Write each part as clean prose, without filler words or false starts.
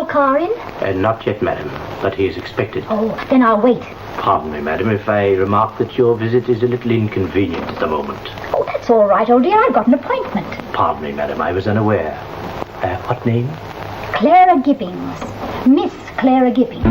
car in? Not yet, madam, but he is expected. Oh, then I'll wait. Pardon me, madam, if I remark that your visit is a little inconvenient at the moment. Oh, that's all right, old dear. I've got an appointment. Pardon me, madam, I was unaware. What name? Clara Gibbings. Miss Clara Gibbings.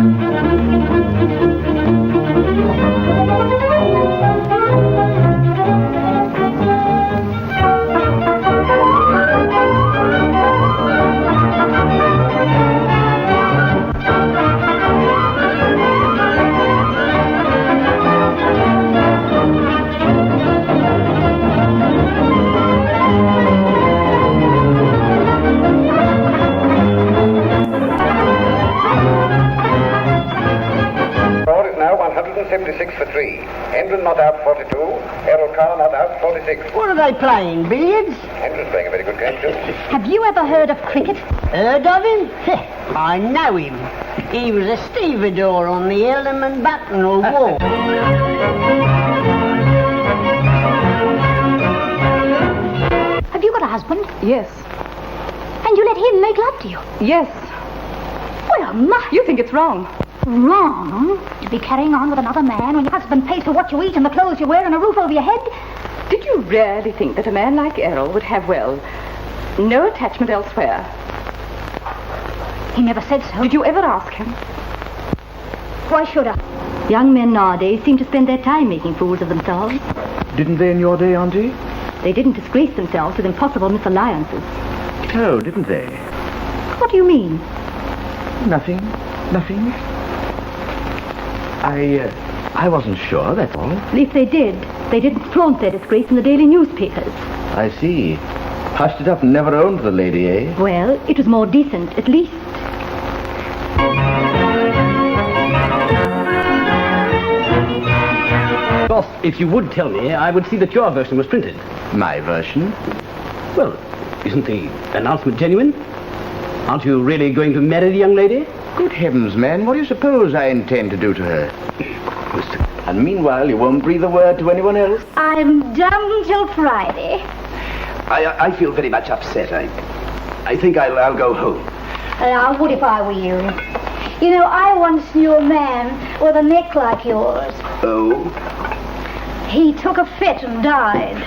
For 3. Engine not out 42. Aero car not out 46. What are they playing, billiards? Engine's playing a very good game, too. Have you ever heard of cricket? Heard of him? I know him. He was a stevedore on the Elm and Bucknell War. Have you got a husband? Yes. And you let him make love to you? Yes. Well, Ma... You think it's wrong? Wrong? To be carrying on with another man when your husband pays for what you eat and the clothes you wear and a roof over your head? Did you really think that a man like Errol would have, well, no attachment elsewhere? He never said so. Did you ever ask him? Why should I? Young men nowadays seem to spend their time making fools of themselves. Didn't they in your day, Auntie? They didn't disgrace themselves with impossible misalliances. Oh, didn't they? What do you mean? Nothing. I wasn't sure, that's all. If they did, they didn't flaunt their disgrace in the daily newspapers. I see. Hushed it up and never owned the lady, eh? Well, it was more decent, at least. Boss, if you would tell me, I would see that your version was printed. My version? Well, isn't the announcement genuine? Aren't you really going to marry the young lady? Good heavens, man, what do you suppose I intend to do to her? And meanwhile, you won't breathe a word to anyone else? I'm dumb till Friday. I feel very much upset. I think I'll go home. I would if I were you. You know, I once knew a man with a neck like yours. Oh? He took a fit and died.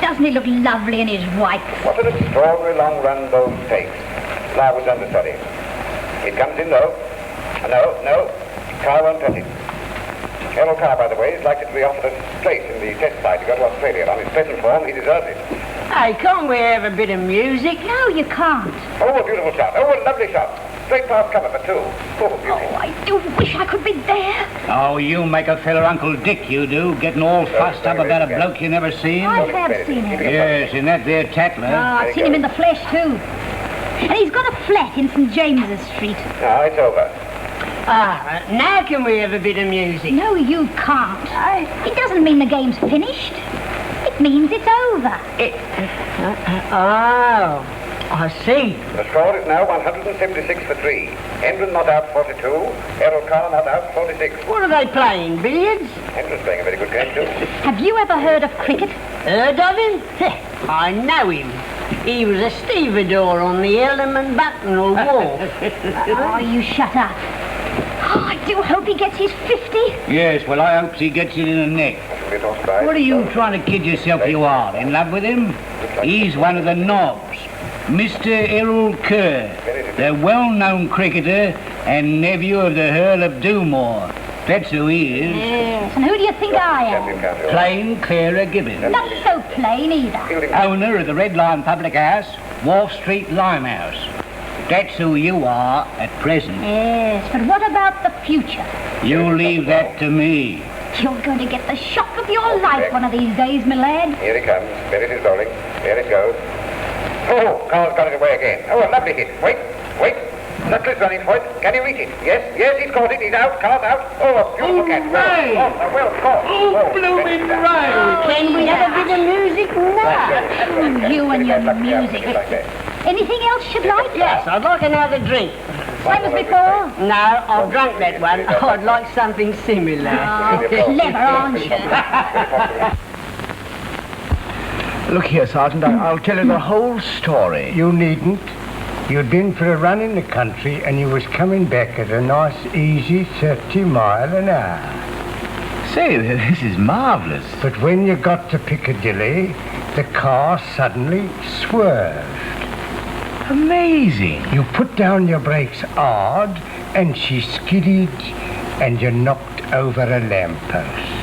Doesn't he look lovely in his white? What an extraordinary long run those takes. Fly was understudy. It comes in though. No. Car won't touch it. Errol Carr, by the way, is likely to be offered a place in the test side to go to Australia. On his present form, he deserves it. Hey, can't we have a bit of music? No, you can't. Oh, a beautiful shot. Oh, a lovely shot. Straight past cover for 2. Oh, beauty. Oh, I do wish I could be there. Oh, you make a fella Uncle Dick, you do, getting all fussed up about a bloke you never seen. I have seen him. Yes, in that there Tatler. Oh, I've seen him in the flesh, too. And he's got a flat in St. James's Street. No, it's over. Now can we have a bit of music? No, you can't. It doesn't mean the game's finished. It means it's over. I see. The score is now 176 for 3. Hendon not out 42, Errol Carr not out 46. What are they playing, billiards? Hendon's playing a very good game, too. Have you ever heard of cricket? Heard of him? I know him. He was a stevedore on the Ellerman Buttonwell Wharf. Oh, you shut up. Oh, I do hope he gets his 50. Yes, well, I hope he gets it in the neck. What are you trying to kid yourself you are? In love with him? He's one of the knobs. Mr. Errol Kerr, the well-known cricketer and nephew of the Earl of Dumore. That's who he is. Yes, and who do you think I am? Plain Clara Gibbings. Not so plain either. Owner of the Red Lion Public House, Wharf Street Limehouse. That's who you are at present. Yes, but what about the future? You leave that to me. You're going to get the shock of your life one of these days, my lad. Here he comes. There it is rolling. There it goes. Oh, Carl's got it away again. Oh, a lovely hit. Wait. Nutley's running for it. Can he reach it? Yes, he's caught it. He's out. Carl's out. Oh, a beautiful catch. Right. Well caught. Oh, blooming right. Can we have a bit of music now? You and your music. Anything else you'd like? Yes, I'd like another drink. Same as before? No, I've drunk that one. I'd like something similar. Oh, clever, aren't you? Look here, Sergeant, I'll tell you the whole story. You needn't. You'd been for a run in the country and you was coming back at a nice, easy 30 mile an hour. Say, this is marvellous. But when you got to Piccadilly, the car suddenly swerved. Amazing. You put down your brakes hard and she skidded and you knocked over a lamppost.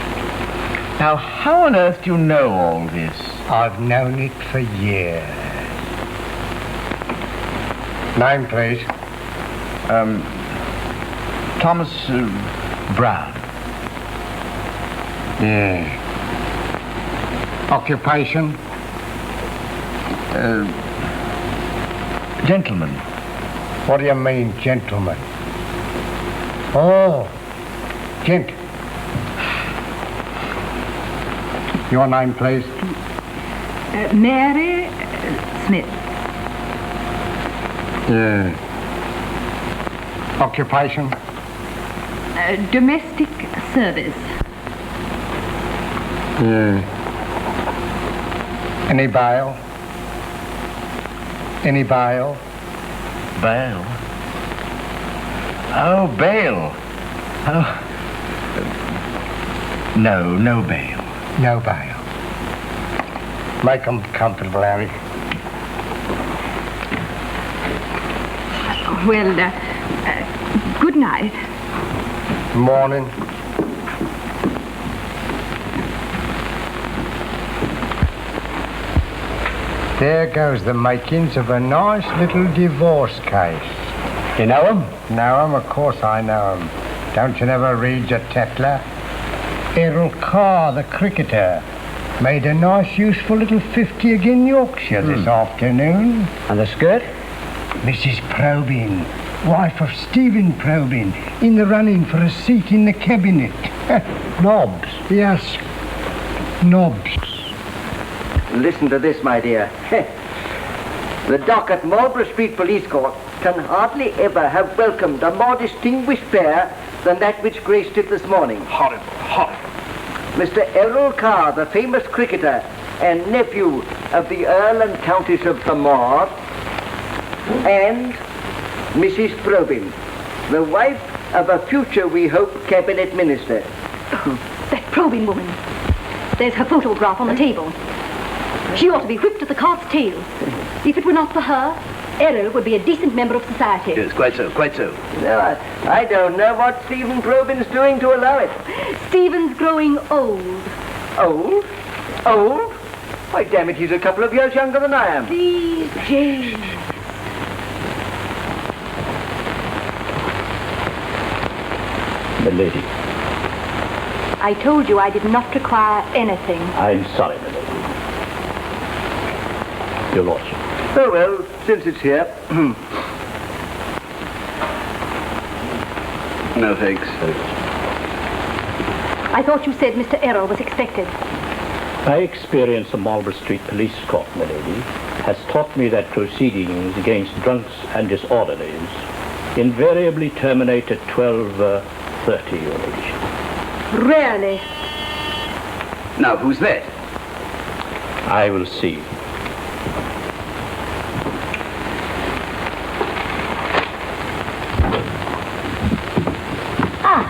Now, how on earth do you know all this? I've known it for years. Name, please. Thomas Brown. Yeah. Occupation? Gentleman. What do you mean, gentleman? Oh, gent. Your name, please. Mary Smith. Yeah. Occupation? Domestic service. Yeah. Any bail? Any bail? Bail? Oh, bail. Oh. No bail. No bail. Make them comfortable, Harry. Well, good night. Morning. There goes the makings of a nice little divorce case. You know him? Know him? Of course I know him. Don't you never read your Tatler? Errol Carr, the cricketer, made a nice, useful little 50 again Yorkshire this afternoon. And the skirt? Mrs. Probyn, wife of Stephen Probyn, in the running for a seat in the cabinet. Knobs. Yes, knobs. Listen to this, my dear. The dock at Marlborough Street Police Court can hardly ever have welcomed a more distinguished pair than that which graced it this morning. Horrible. Mr. Errol Carr, the famous cricketer and nephew of the Earl and Countess of Thamar, and Mrs. Probyn, the wife of a future, we hope, cabinet minister. Oh, that Probyn woman. There's her photograph on the table. She ought to be whipped at the cart's tail. If it were not for her, Errol would be a decent member of society. Yes, quite so. No, I don't know what Stephen Probyn's doing to allow it. Stephen's growing old. Old? Old? Why, damn it, he's a couple of years younger than I am. Please, James. The lady. I told you I did not require anything. I'm sorry, my lady. Your lordship. Oh, well, since it's here. No, thanks. I thought you said Mr. Errol was expected. I experienced the Marlborough Street Police Court, my lady. has taught me that proceedings against drunks and disorderlies invariably terminate at 12:30 your ladyship. Really? Now, who's that? I will see.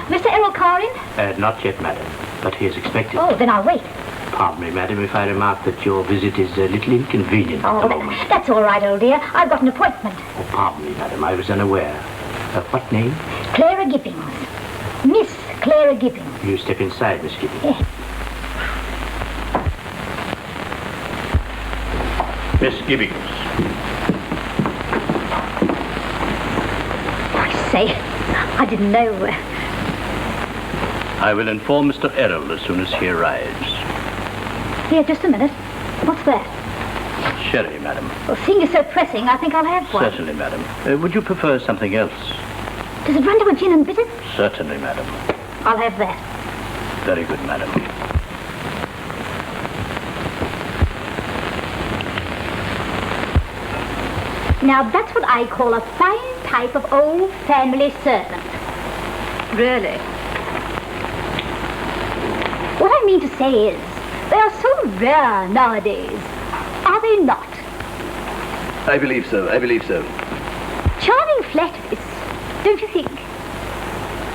Mr. Errol Carr in? Not yet, madam, but he is expected. Oh, then I'll wait. Pardon me, madam, if I remark that your visit is a little inconvenient at the moment. That's all right, old dear. I've got an appointment. Oh, pardon me, madam, I was unaware. What name? Clara Gibbings. Miss Clara Gibbings. You step inside, Miss Gibbings. Yes. Miss Gibbings. I say, I didn't know. I will inform Mr. Errol as soon as he arrives. Here, just a minute. What's that? Sherry, madam. Well, seeing you're so pressing, I think I'll have one. Certainly, madam. Would you prefer something else? Does it run to a gin and bitters? Certainly, madam. I'll have that. Very good, madam. Now, that's what I call a fine type of old family servant. Really? What I mean to say is, they are so rare nowadays, are they not? I believe so, I believe so. Charming flatteries, don't you think?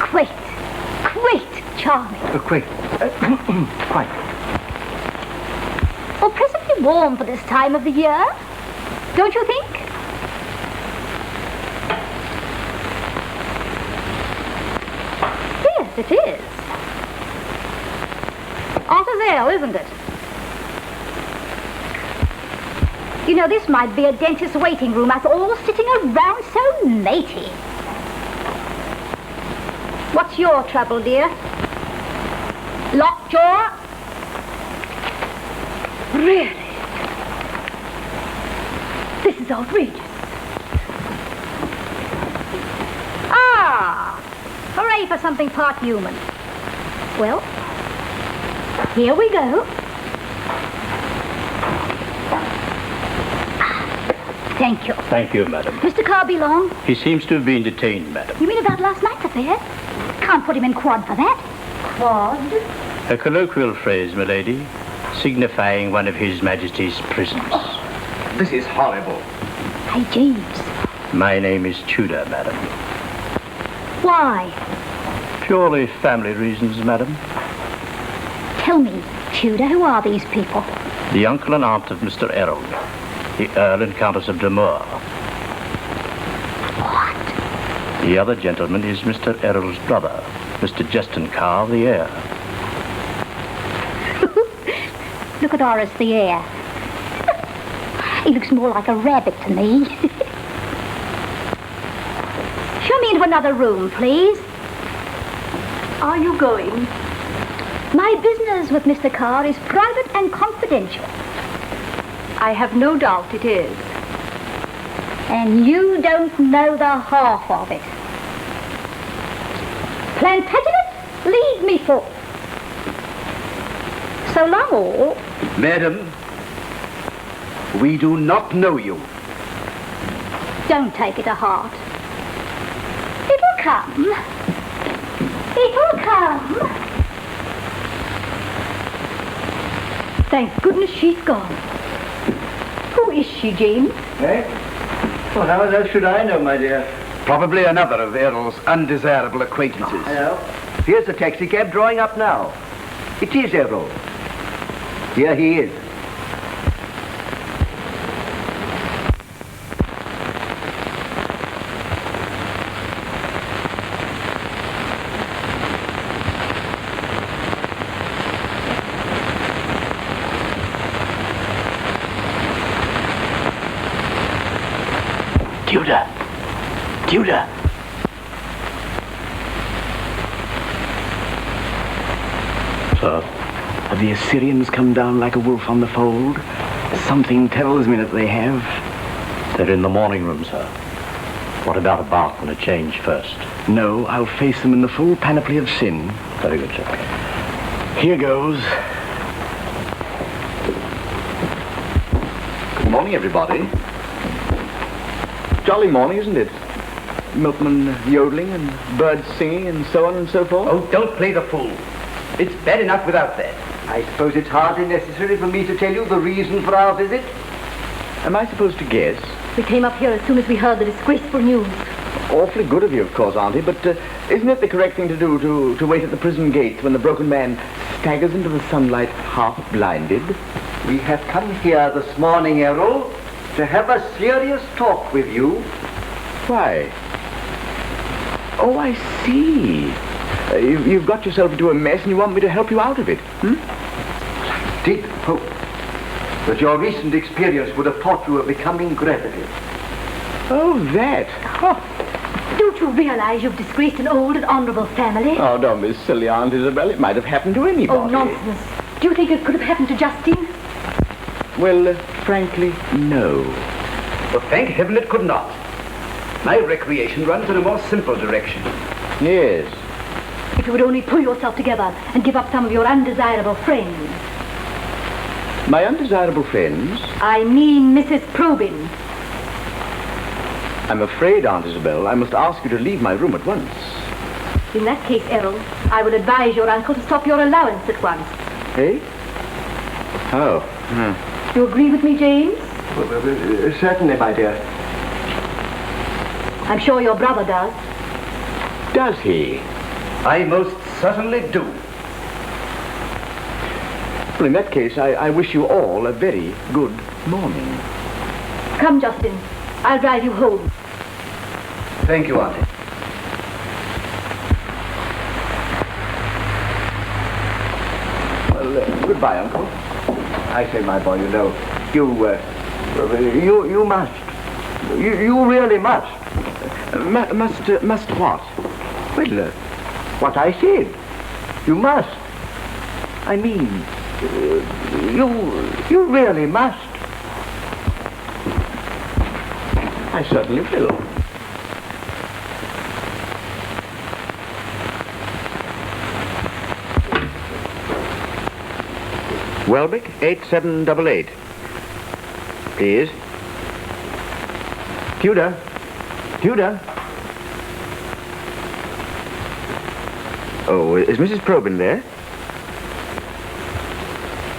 Quaint, charming. Quite. Quite. Oppressively warm for this time of the year, don't you think? Yes, it is. Arthur's Ale, isn't it? You know, this might be a dentist's waiting room after all sitting around so matey. What's your trouble, dear? Lockjaw? Really? This is outrageous. Ah! Hooray for something part human. Well, here we go. Thank you. Thank you, madam. Mr. Carr be long? He seems to have been detained, madam. You mean about last night's affair? Can't put him in quad for that. Quad? A colloquial phrase, my lady, signifying one of His Majesty's prisons. This is horrible. Hey, Jeeves. My name is Tudor, madam. Why? Purely family reasons, madam. Tell me, Tudor, who are these people? The uncle and aunt of Mr. Errol, the Earl and Countess of Demore. What? The other gentleman is Mr. Errol's brother, Mr. Justin Carr, the heir. Look at Horace, the heir. He looks more like a rabbit to me. Show me into another room, please. Are you going? My business with Mr. Carr is private and confidential. I have no doubt it is. And you don't know the half of it. Plantagenet, lead me forth. So long all. Madam, we do not know you. Don't take it to heart. It'll come. It'll come. Thank goodness she's gone. Who is she, James? Eh? Well, how on earth should I know, my dear? Probably another of Errol's undesirable acquaintances. Hello. Here's the taxi cab drawing up now. It is Errol. Here he is. Tudor! Tudor! Sir? Have the Assyrians come down like a wolf on the fold? Something tells me that they have. They're in the morning room, sir. What about a bath and a change first? No, I'll face them in the full panoply of sin. Very good, sir. Here goes. Good Morning, everybody. Jolly morning, isn't it? Milkmen yodeling and birds singing and so on and so forth. Oh, don't play the fool. It's bad enough without that. I suppose it's hardly necessary for me to tell you the reason for our visit. Am I supposed to guess? We came up here as soon as we heard the disgraceful news. Awfully good of you, of course, Auntie, but isn't it the correct thing to do to wait at the prison gate when the broken man staggers into the sunlight half-blinded? We have come here this morning, Errol, to have a serious talk with you. Why? Oh, I see. You've got yourself into a mess and you want me to help you out of it, Deep hope that your recent experience would have taught you a becoming gravity. Oh, that. Oh. Don't you realize you've disgraced an old and honorable family? Oh, don't be silly, Aunt Isabel. It might have happened to anybody. Oh, nonsense. Do you think it could have happened to Justine? Well, frankly, no. Well, thank heaven it could not. My recreation runs in a more simple direction. Yes. If you would only pull yourself together and give up some of your undesirable friends. My undesirable friends? I mean Mrs. Probyn. I'm afraid, Aunt Isabel, I must ask you to leave my room at once. In that case, Errol, I would advise your uncle to stop your allowance at once. Eh? Oh. You agree with me, James? Well, certainly, my dear. I'm sure your brother does. Does he? I most certainly do. Well, in that case, I wish you all a very good morning. Come, Justin. I'll drive you home. Thank you, Auntie. Well, goodbye, Uncle. I say, my boy, you know, you must. You really must. Must what? Well, what I said. You must. I mean, you really must. I certainly will. Welbeck, 8788. Please. Tudor. Tudor. Oh, is Mrs. Probyn there?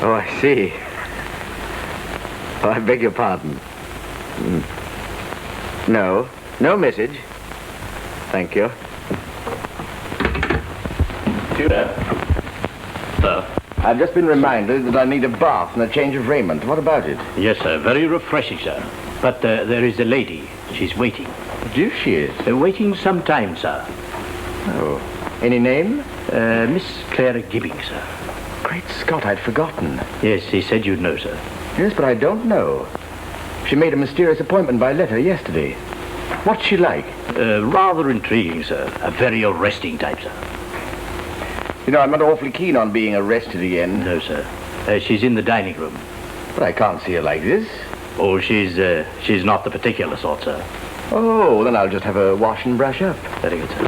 Oh, I see. Oh, I beg your pardon. No message. Thank you. Tudor. Sir. I've just been reminded that I need a bath and a change of raiment. What about it? Yes, sir. Very refreshing, sir. But there is a lady. She's waiting. Yes, she is. Waiting some time, sir. Oh. Any name? Miss Clara Gibbings, sir. Great Scott, I'd forgotten. Yes, he said you'd know, sir. Yes, but I don't know. She made a mysterious appointment by letter yesterday. What's she like? Rather intriguing, sir. A very arresting type, sir. You know, I'm not awfully keen on being arrested again. No, sir. She's in the dining room. But I can't see her like this. Oh, she's not the particular sort, sir. Oh, then I'll just have a wash and brush up. Very good, sir.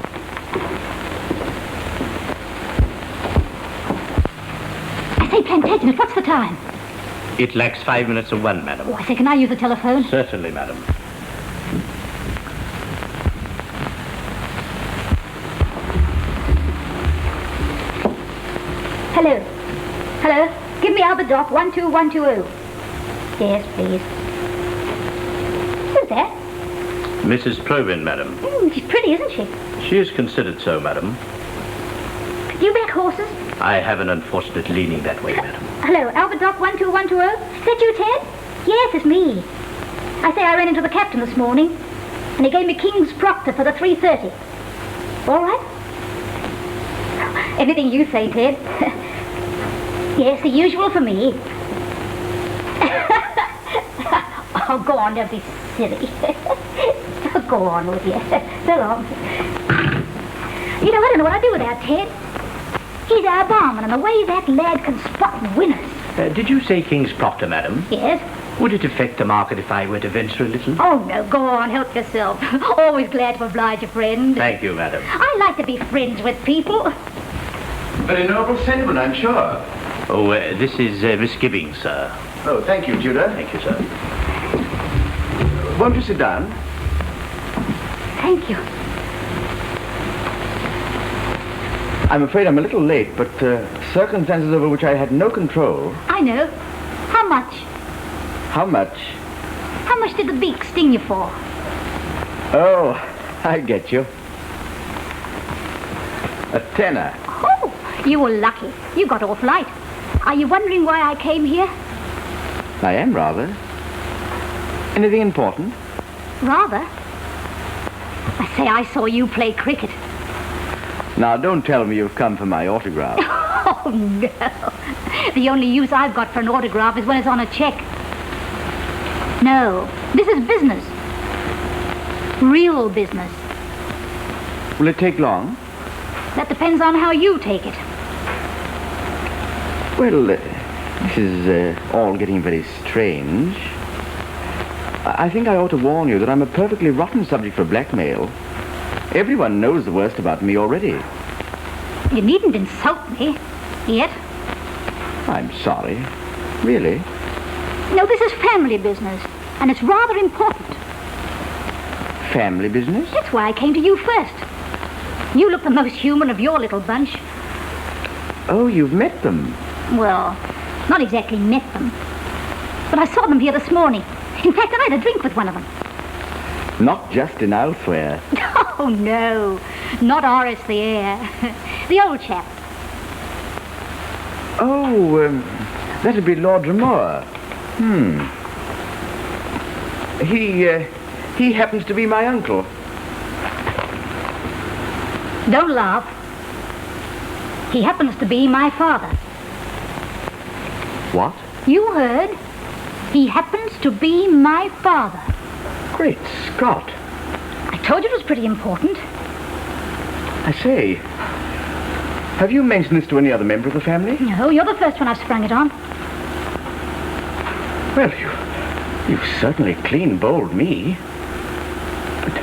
I say, Plantagenet, what's the time? It lacks 5 minutes of 1, madam. Oh, I say, can I use the telephone? Certainly, madam. Hello. Hello. Give me Albert Dock 12120. Yes, please. Who's that? Mrs. Probyn, madam. She's pretty, isn't she? She is considered so, madam. Do you back horses? I have an unfortunate leaning that way, madam. Hello, Albert Dock 12120. Is that you, Ted? Yes, it's me. I say I ran into the captain this morning, and he gave me King's Proctor for the 3:30. All right? Anything you say, Ted. Yes, the usual for me. Oh, go on, don't be silly. Go on with you. So long. You know, I don't know what I'd do without Ted. He's our barman, and the way that lad can spot winners. Did you say King's Proctor, madam? Yes. Would it affect the market if I were to venture a little? Oh, no, go on, help yourself. Always glad to oblige a friend. Thank you, madam. I like to be friends with people. Very noble sentiment, I'm sure. Oh, this is Miss Gibbings, sir. Oh, thank you, Tudor. Thank you, sir. Won't you sit down? Thank you. I'm afraid I'm a little late, but circumstances over which I had no control. I know. How much? How much? How much did the beak sting you for? Oh, I get you. A tenner. Oh, you were lucky. You got off light. Are you wondering why I came here? I am, rather. Anything important? Rather. I say I saw you play cricket. Now, don't tell me you've come for my autograph. Oh, no. The only use I've got for an autograph is when it's on a check. No, this is business. Real business. Will it take long? That depends on how you take it. Well, this is all getting very strange. I think I ought to warn you that I'm a perfectly rotten subject for blackmail. Everyone knows the worst about me already. You needn't insult me, yet. I'm sorry. Really? No, this is family business, and it's rather important. Family business? That's why I came to you first. You look the most human of your little bunch. Oh, you've met them? Well, not exactly met them. But I saw them here this morning. In fact, I had a drink with one of them. Not just in elsewhere. Oh, no. Not Horace the heir. The old chap. Oh, that'd be Lord Dromore. He happens to be my uncle. Don't laugh. He happens to be my father. What? You heard. He happens to be my father. Great Scott. I told you it was pretty important. I say, have you mentioned this to any other member of the family? No, you're the first one I've sprung it on. Well, you've certainly clean bowled me. But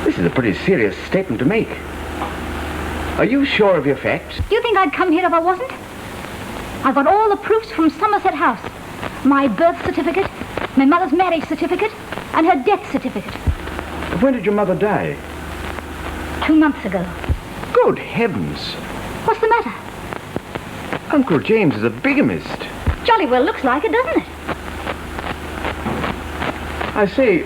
this is a pretty serious statement to make. Are you sure of your facts? Do you think I'd come here if I wasn't? I've got all the proofs from Somerset House. My birth certificate, my mother's marriage certificate, and her death certificate. When did your mother die? 2 months ago. Good heavens. What's the matter? Uncle James is a bigamist. Jolly well looks like it, doesn't it? I say,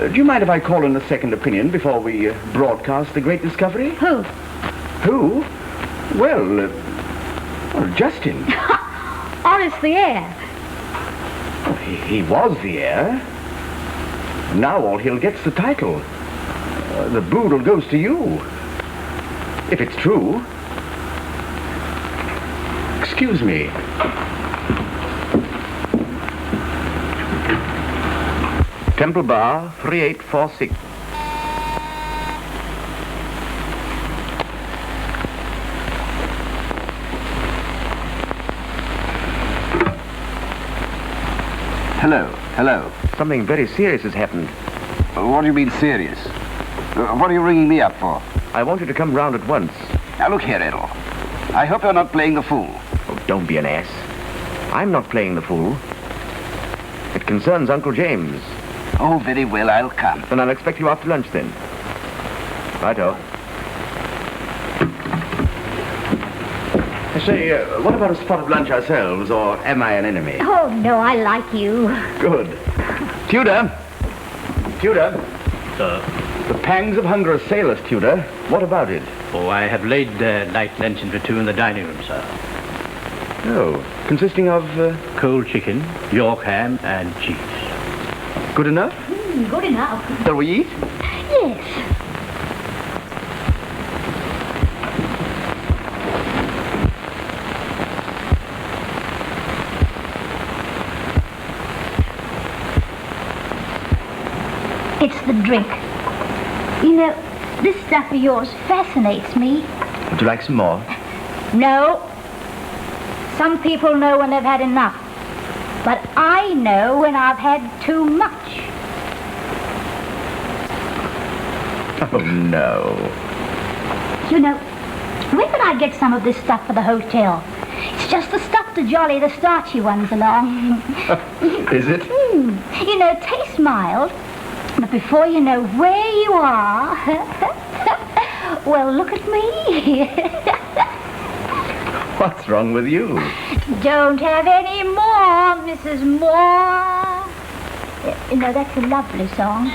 do you mind if I call in a second opinion before we broadcast the great discovery? Who? Who? Well, Justin. Horace the heir. Oh, he was the heir. Now all he'll get's the title. The boodle goes to you. If it's true. Excuse me. Temple Bar, 3846. Hello. Something very serious has happened. What do you mean serious? What are you ringing me up for? I want you to come round at once. Now look here, Errol. I hope you're not playing the fool. Oh, don't be an ass. I'm not playing the fool. It concerns Uncle James. Oh, very well, I'll come. Then I'll expect you after lunch, then. Righto. I say, what about a spot of lunch ourselves, or am I an enemy? Oh, no, I like you. Good. Tudor! Sir? The pangs of hunger assail us, Tudor. What about it? Oh, I have laid light luncheon for two in the dining room, sir. Oh, consisting of... Cold chicken, York ham, and cheese. Good enough? Good enough. Shall we eat? Yes. It's the drink. You know, this stuff of yours fascinates me. Would you like some more? No. Some people know when they've had enough. But I know when I've had too much. Oh, no. You know, where could I get some of this stuff for the hotel? It's just the stuff to jolly the starchy ones along. Is it? You know, it tastes mild, But before you know where you are, well, look at me. What's wrong with you? Don't have any more, Mrs. Moore. You know, that's a lovely song.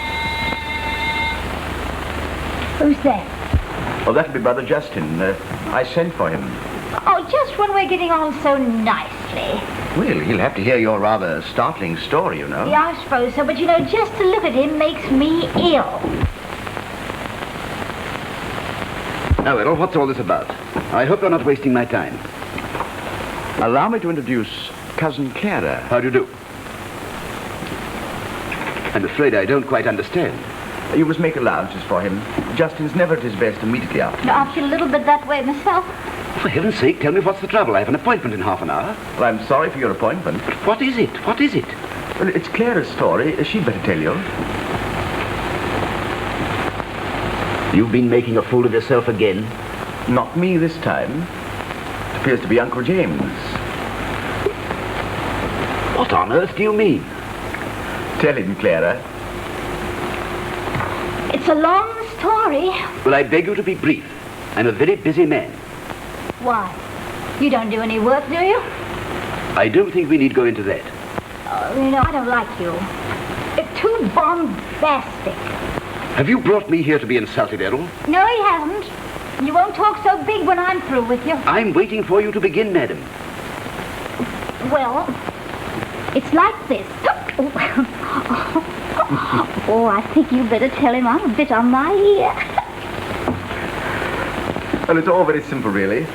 Who's that? Oh, that'll be Brother Justin. I sent for him. Oh, just when we're getting on so nicely. Well, he'll have to hear your rather startling story, you know. Yeah, I suppose so, but you know, just to look at him makes me ill. Now, Errol, what's all this about? I hope you're not wasting my time. Allow me to introduce Cousin Clara. How do you do? I'm afraid I don't quite understand. You must make allowances for him. Justin's never at his best immediately after. No, I feel a little bit that way myself. For heaven's sake, tell me what's the trouble. I have an appointment in half an hour. Well, I'm sorry for your appointment. But what is it? What is it? Well, it's Clara's story. She'd better tell you. You've been making a fool of yourself again? Not me this time. It appears to be Uncle James. What on earth do you mean? Tell him, Clara. It's a long story. Well, I beg you to be brief. I'm a very busy man. Why? You don't do any work, do you? I don't think we need go into that. Oh, you know, I don't like you. It's too bombastic. Have you brought me here to be insulted, Errol? No, he hasn't. You won't talk so big when I'm through with you. I'm waiting for you to begin, madam. Well, it's like this. Oh, I think you better tell him I'm a bit on my ear. Well, it's all very simple, really.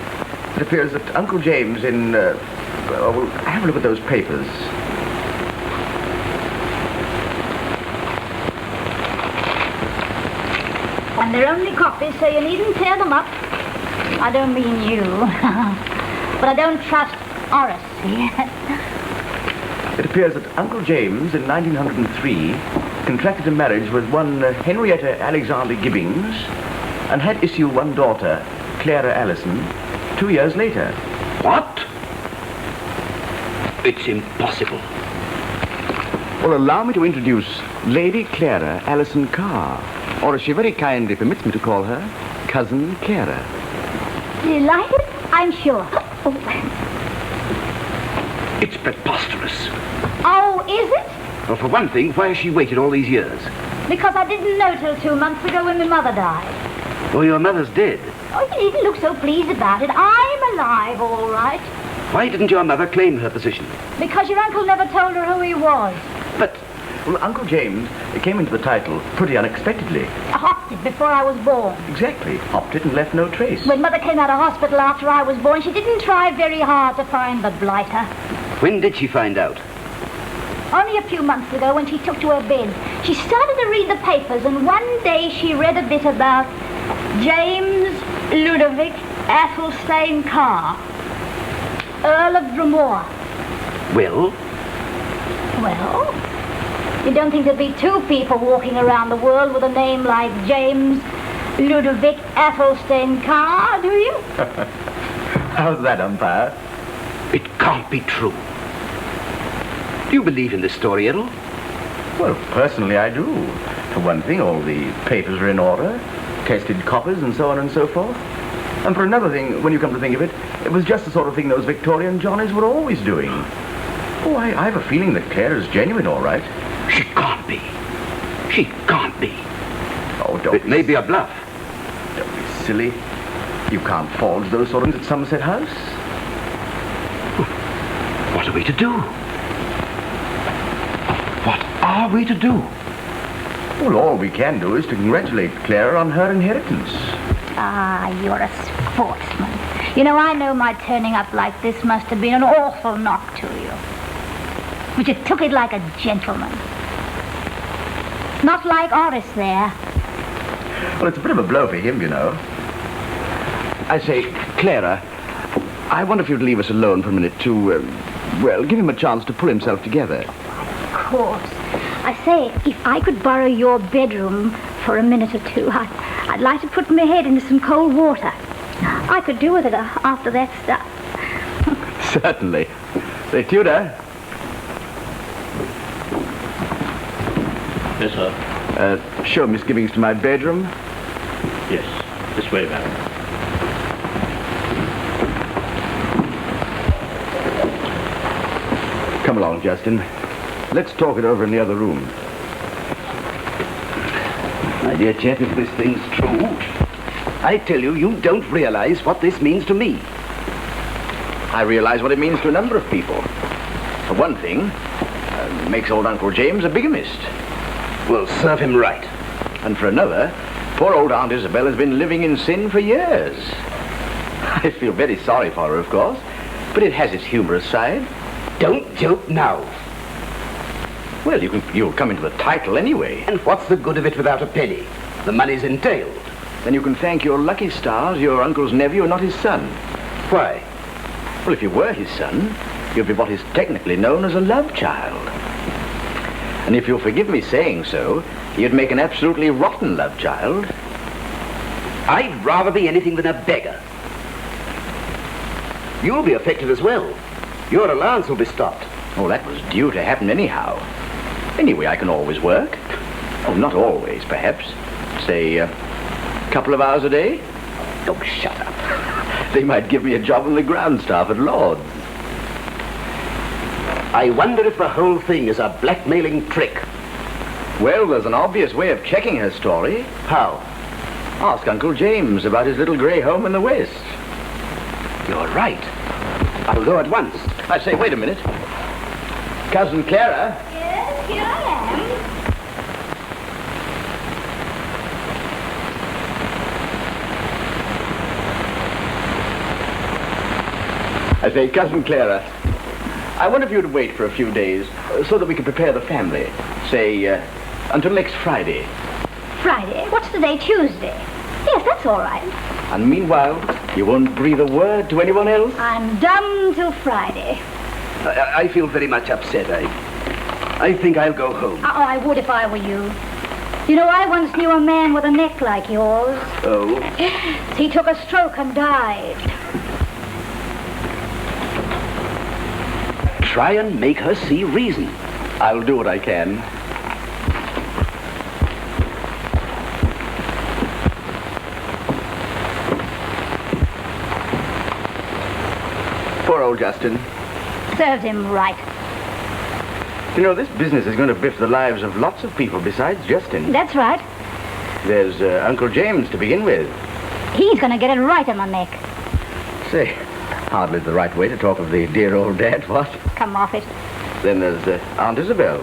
It appears that Uncle James well, have a look at those papers. And they're only copies, so you needn't tear them up. I don't mean you. But I don't trust Horace. It appears that Uncle James, in 1903, contracted a marriage with one Henrietta Alexander Gibbings and had issue one daughter, Clara Allison, 2 years later. What? It's impossible. Well, allow me to introduce Lady Clara Allison Carr, or as she very kindly permits me to call her, Cousin Clara. Delighted, I'm sure. Oh. It's preposterous. Oh, is it? Well, for one thing, why has she waited all these years? Because I didn't know till 2 months ago when my mother died. Oh, your mother's dead. Oh, you needn't look so pleased about it. I'm alive, all right. Why didn't your mother claim her position? Because your uncle never told her who he was. But, well, Uncle James came into the title pretty unexpectedly. I hopped it before I was born. Exactly. Hopped it and left no trace. When Mother came out of hospital after I was born, she didn't try very hard to find the blighter. When did she find out? Only a few months ago when she took to her bed. She started to read the papers, and one day she read a bit about James Ludovic Athelstane Carr, Earl of Drumore. Well? Well, you don't think there'd be two people walking around the world with a name like James Ludovic Athelstane Carr, do you? How's that, umpire? It can't be true. Do you believe in this story, Errol? Well, personally, I do. For one thing, all the papers are in order, tested copies and so on and so forth. And for another thing, when you come to think of it, it was just the sort of thing those Victorian Johnnies were always doing. Oh, I have a feeling that Clara's genuine, all right. She can't be. She can't be. Oh, don't It may be a bluff. Don't be silly. You can't forge those sort of things at Somerset House. What are we to do? What are we to do? Well, all we can do is to congratulate Clara on her inheritance. Ah, you're a sportsman. You know, I know my turning up like this must have been an awful knock to you. But you took it like a gentleman. Not like Horace there. Well, it's a bit of a blow for him, you know. I say, Clara, I wonder if you'd leave us alone for a minute to, well, give him a chance to pull himself together. Of course. I say, if I could borrow your bedroom for a minute or two, I'd like to put my head into some cold water. I could do with it after that stuff. Certainly. Say, Tudor. Yes, sir. Show Miss Gibbings to my bedroom. Yes, this way, madam. Come along, Justin. Let's talk it over in the other room. My dear chap, if this thing's true, I tell you, you don't realize what this means to me. I realize what it means to a number of people. For one thing, makes old Uncle James a bigamist. Well, serve him right. And for another, poor old Aunt Isabel has been living in sin for years. I feel very sorry for her, of course, but it has its humorous side. Don't joke now. Well, you'll come into the title anyway. And what's the good of it without a penny? The money's entailed. Then you can thank your lucky stars your uncle's nephew and not his son. Why? Well, if you were his son, you'd be what is technically known as a love child. And if you'll forgive me saying so, you'd make an absolutely rotten love child. I'd rather be anything than a beggar. You'll be affected as well. Your allowance will be stopped. Oh, that was due to happen anyhow. Anyway, I can always work. Oh, not always, perhaps. Say, a couple of hours a day. Oh, shut up. They might give me a job on the ground staff at Lord's. I wonder if the whole thing is a blackmailing trick. Well, there's an obvious way of checking her story. How? Ask Uncle James about his little grey home in the West. You're right. I'll go at once. I say, wait a minute. Cousin Clara? Yes, here I am. I say, Cousin Clara, I wonder if you'd wait for a few days so that we could prepare the family. Say, until next Friday. Friday? What's today? Tuesday? Yes, that's all right. And meanwhile, you won't breathe a word to anyone else? I'm dumb till Friday. I feel very much upset. I think I'll go home. Oh, I would if I were you. You know, I once knew a man with a neck like yours. Oh? He took a stroke and died. Try and make her see reason. I'll do what I can. Poor old Justin. Served him right. You know, this business is going to biff the lives of lots of people besides Justin. That's right. There's Uncle James to begin with. He's going to get it right in the neck. Say, hardly the right way to talk of the dear old dad, what? Come off it. Then there's Aunt Isabel.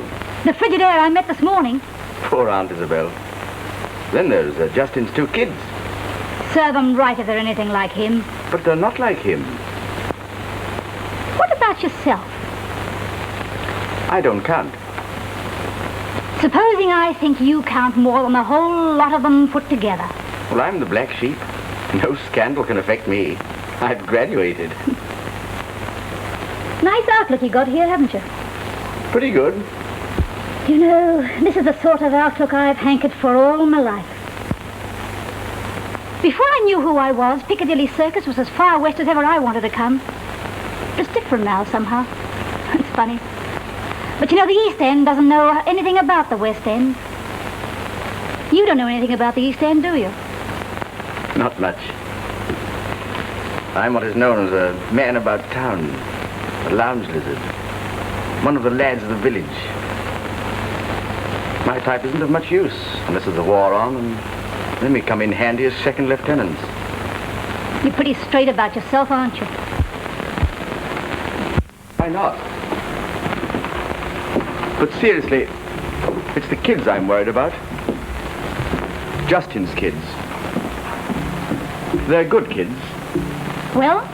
The Frigidaire I met this morning. Poor Aunt Isabel. Then there's Justin's two kids. Serve them right if they're anything like him. But they're not like him. What about yourself? I don't count. Supposing I think you count more than the whole lot of them put together. Well, I'm the black sheep. No scandal can affect me. I've graduated. Nice outlook you got here, haven't you? Pretty good. You know, this is the sort of outlook I've hankered for all my life. Before I knew who I was, Piccadilly Circus was as far west as ever I wanted to come. It's different now, somehow. It's funny. But you know, the East End doesn't know anything about the West End. You don't know anything about the East End, do you? Not much. I'm what is known as a man about town. A lounge lizard. One of the lads of the village. My type isn't of much use, unless there's a war on, and then we come in handy as second lieutenants. You're pretty straight about yourself, aren't you? Why not? But seriously, it's the kids I'm worried about. Justin's kids. They're good kids. Well?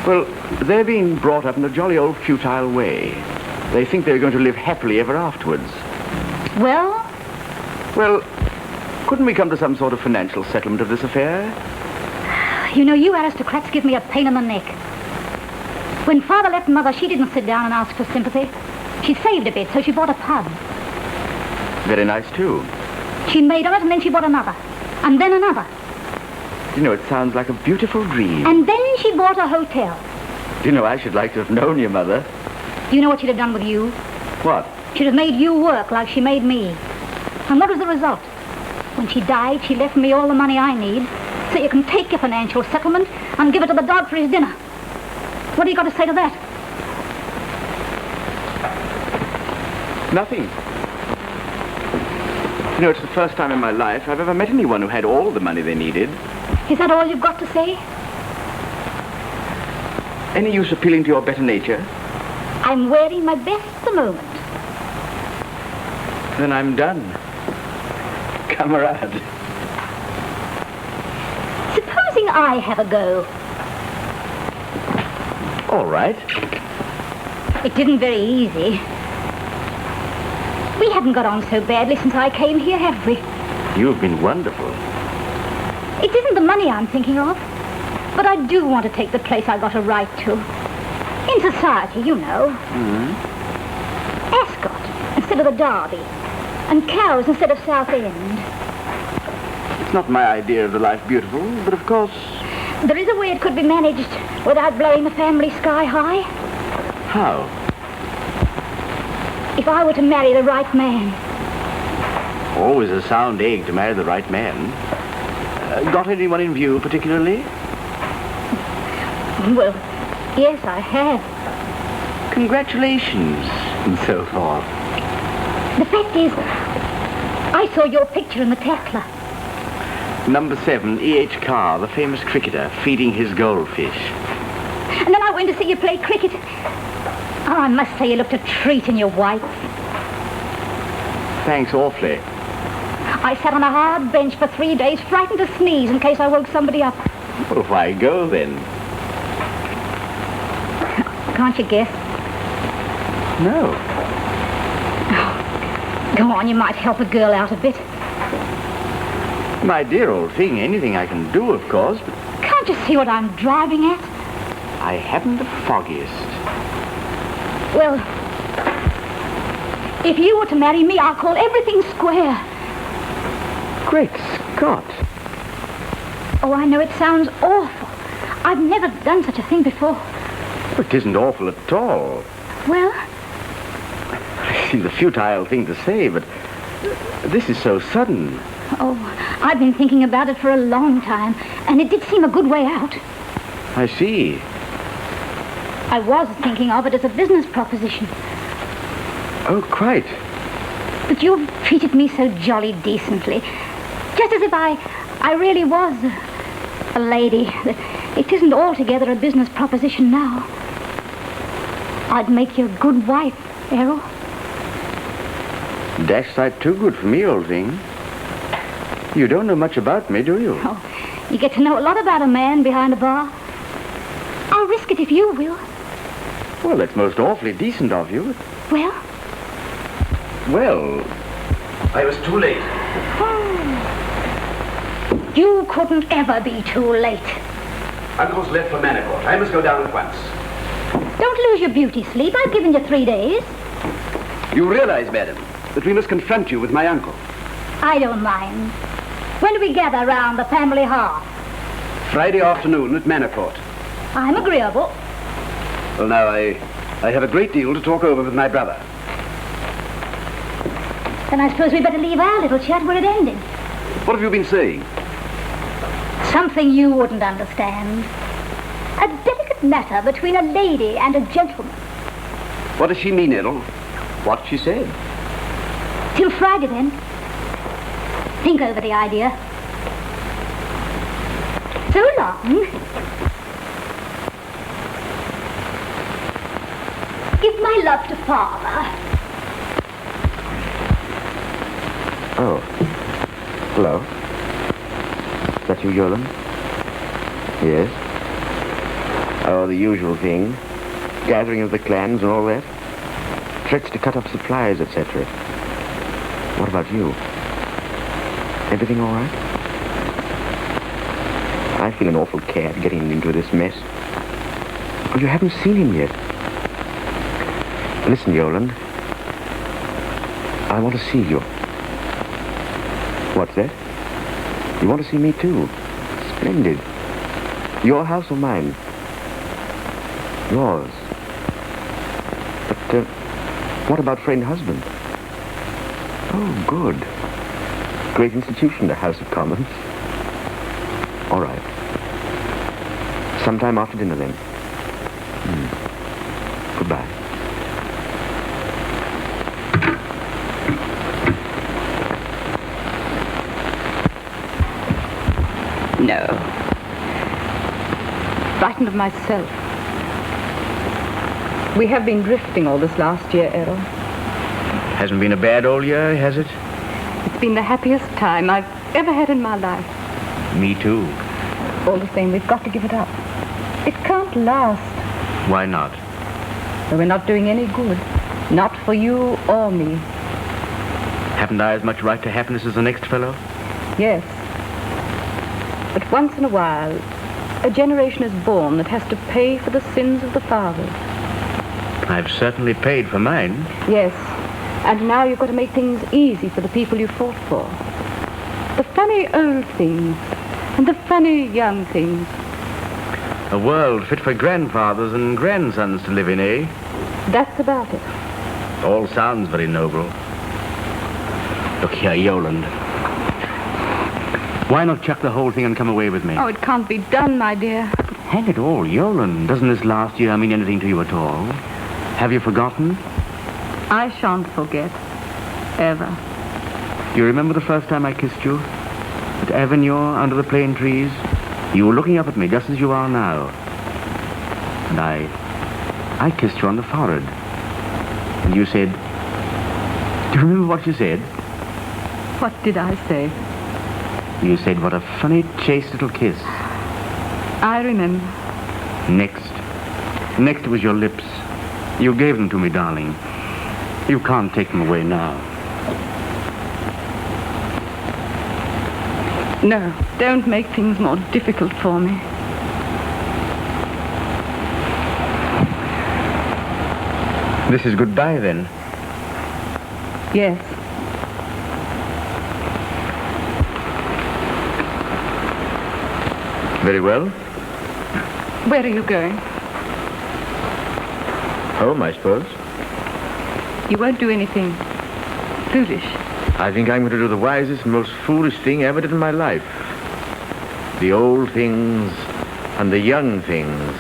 Well, they're being brought up in a jolly old futile way. They think they're going to live happily ever afterwards. Well? Well, couldn't we come to some sort of financial settlement of this affair? You know, you aristocrats give me a pain in the neck. When Father left Mother, she didn't sit down and ask for sympathy. She saved a bit, so she bought a pub. Very nice, too. She made on it, and then she bought another. And then another. You know, it sounds like a beautiful dream. And then she bought a hotel. You know, I should like to have known your mother. Do you know what she'd have done with you? What? She'd have made you work like she made me. And what was the result? When she died, she left me all the money I need, so you can take your financial settlement and give it to the dog for his dinner. What do you got to say to that? Nothing. You know, it's the first time in my life I've ever met anyone who had all the money they needed. Is that all you've got to say? Any use appealing to your better nature? I'm wearing my best at the moment. Then I'm done. Camarade. Supposing I have a go. All right. It isn't very easy. We haven't got on so badly since I came here, have we? You've been wonderful. It isn't the money I'm thinking of, but I do want to take the place I got a right to. In society, you know. Ascot instead of the Derby, and Cowes instead of Southend. It's not my idea of the life beautiful, but of course... There is a way it could be managed without blowing the family sky high. How? If I were to marry the right man. Always a sound egg to marry the right man. Got anyone in view particularly? Well, yes, I have. Congratulations, and so forth. The fact is, I saw your picture in the Tatler. Number 7, E.H. Carr, the famous cricketer, feeding his goldfish. And then I went to see you play cricket. Oh, I must say you looked a treat in your whites. Thanks awfully. I sat on a hard bench for 3 days, frightened to sneeze in case I woke somebody up. Well, why go then? Can't you guess? No. Oh, go on, you might help a girl out a bit. My dear old thing, anything I can do, of course, but... Can't you see what I'm driving at? I haven't the foggiest. Well, if you were to marry me, I'll call everything square. Great Scott. Oh, I know it sounds awful. I've never done such a thing before. It isn't awful at all. Well? I see the futile thing to say, but this is so sudden. Oh, I've been thinking about it for a long time, and it did seem a good way out. I see. I was thinking of it as a business proposition. Oh, quite. But you've treated me so jolly decently. Just as if I really was a lady. It isn't altogether a business proposition now. I'd make you a good wife, Errol. Dash sight too good for me, old thing. You don't know much about me, do you? Oh, you get to know a lot about a man behind a bar. I'll risk it if you will. Well, that's most awfully decent of you. Well? Well, I was too late. You couldn't ever be too late. Uncle's left for Manicourt. I must go down at once. Don't lose your beauty sleep. I've given you 3 days. You realize, madam, that we must confront you with my uncle. I don't mind. When do we gather round the family hearth? Friday afternoon at Manicourt. I'm agreeable. Well, now, I have a great deal to talk over with my brother. Then I suppose we'd better leave our little chat where it ended. What have you been saying? Something you wouldn't understand. A delicate matter between a lady and a gentleman. What does she mean, Errol? What she said. Till Friday, then. Think over the idea. So long. Give my love to Father. Oh. Hello. Is that you, Yolan? Yes. Oh, the usual thing. Gathering of the clans and all that. Threats to cut off supplies, etc. What about you? Everything all right? I feel an awful cad getting into this mess. Oh, you haven't seen him yet. Listen, Yolan. I want to see you. What's that? You want to see me too? Splendid. Your house or mine? Yours. But, what about friend husband? Oh, good. Great institution, the House of Commons. All right. Sometime after dinner, then. Goodbye. No. Frightened of myself. We have been drifting all this last year, Errol. Hasn't been a bad old year, has it? It's been the happiest time I've ever had in my life. Me too. All the same, we've got to give it up. It can't last. Why not? Well, we're not doing any good. Not for you or me. Haven't I as much right to happiness as the next fellow? Yes. But once in a while, a generation is born that has to pay for the sins of the fathers. I've certainly paid for mine. Yes. And now you've got to make things easy for the people you fought for. The funny old things and the funny young things. A world fit for grandfathers and grandsons to live in, eh? That's about it. All sounds very noble. Look here, Yoland. Why not chuck the whole thing and come away with me? Oh, it can't be done, my dear. Hang it all, Yoland. Doesn't this last year mean anything to you at all? Have you forgotten? I shan't forget. Ever. You remember the first time I kissed you? At Avignon, under the plane trees? You were looking up at me just as you are now. And I kissed you on the forehead. And you said... Do you remember what you said? What did I say? You said, what a funny, chaste little kiss. I remember. Next was your lips. You gave them to me, darling. You can't take them away now. No, don't make things more difficult for me. This is goodbye, then? Yes. Very well. Where are you going? Home, I suppose. You won't do anything foolish. I think I'm going to do the wisest and most foolish thing I ever did in my life. The old things and the young things.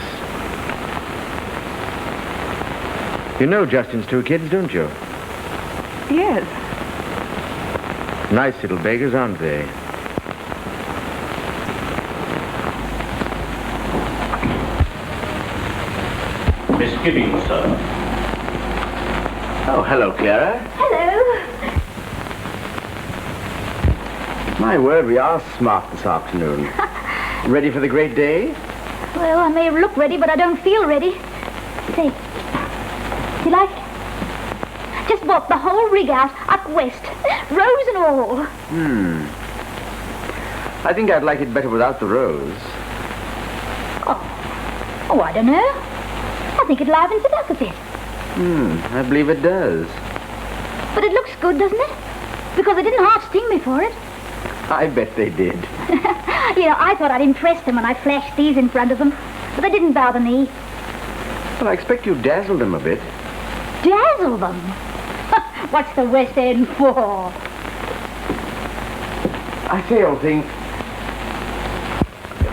You know Justin's two kids, don't you? Yes. Nice little beggars, aren't they? Miss Gibbings, sir. Oh, hello, Clara. Hello. My word, we are smart this afternoon. Ready for the great day? Well, I may look ready, but I don't feel ready. Say, you like it? Just bought the whole rig out up west, rose and all. I think I'd like it better without the rose. Oh, I don't know. I think it livens it up a bit. I believe it does. But it looks good, doesn't it? Because they didn't half sting me for it. I bet they did. You know, I thought I'd impress them when I flashed these in front of them. But they didn't bother me. Well, I expect you dazzled them a bit. Dazzle them? What's the West End for? I say, old thing,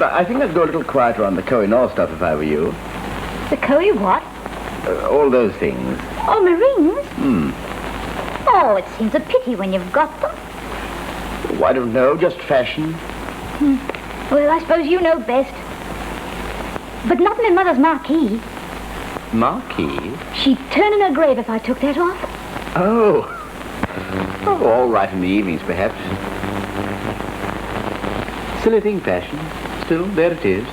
I think I'd go a little quieter on the Koh-i-Noor stuff if I were you. The Koh-i what? All those things. Oh, my rings? Oh, it seems a pity when you've got them. Oh, I don't know, just fashion. Well, I suppose you know best. But not in Mother's marquee. Marquee? She'd turn in her grave if I took that off. Oh, all right in the evenings, perhaps. Silly thing, fashion. Still, there it is.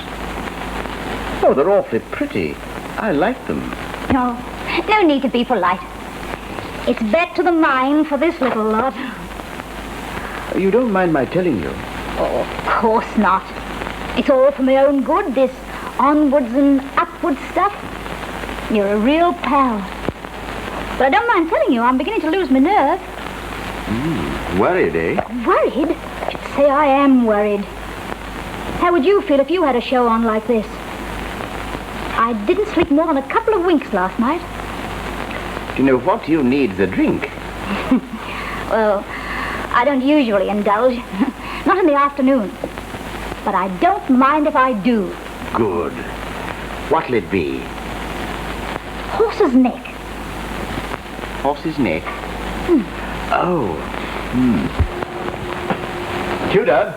Oh, they're awfully pretty. I like them. No need to be polite. It's back to the mine for this little lot. You don't mind my telling you? Oh, of course not. It's all for my own good, this onwards and upwards stuff. You're a real pal. But I don't mind telling you, I'm beginning to lose my nerve. Worried, eh? Worried? I'd say I am worried. How would you feel if you had a show on like this? I didn't sleep more than a couple of winks last night. You know, what you need is a drink. Well, I don't usually indulge. Not in the afternoon. But I don't mind if I do. Good. What'll it be? Horse's neck. Horse's neck? Oh. Tudor?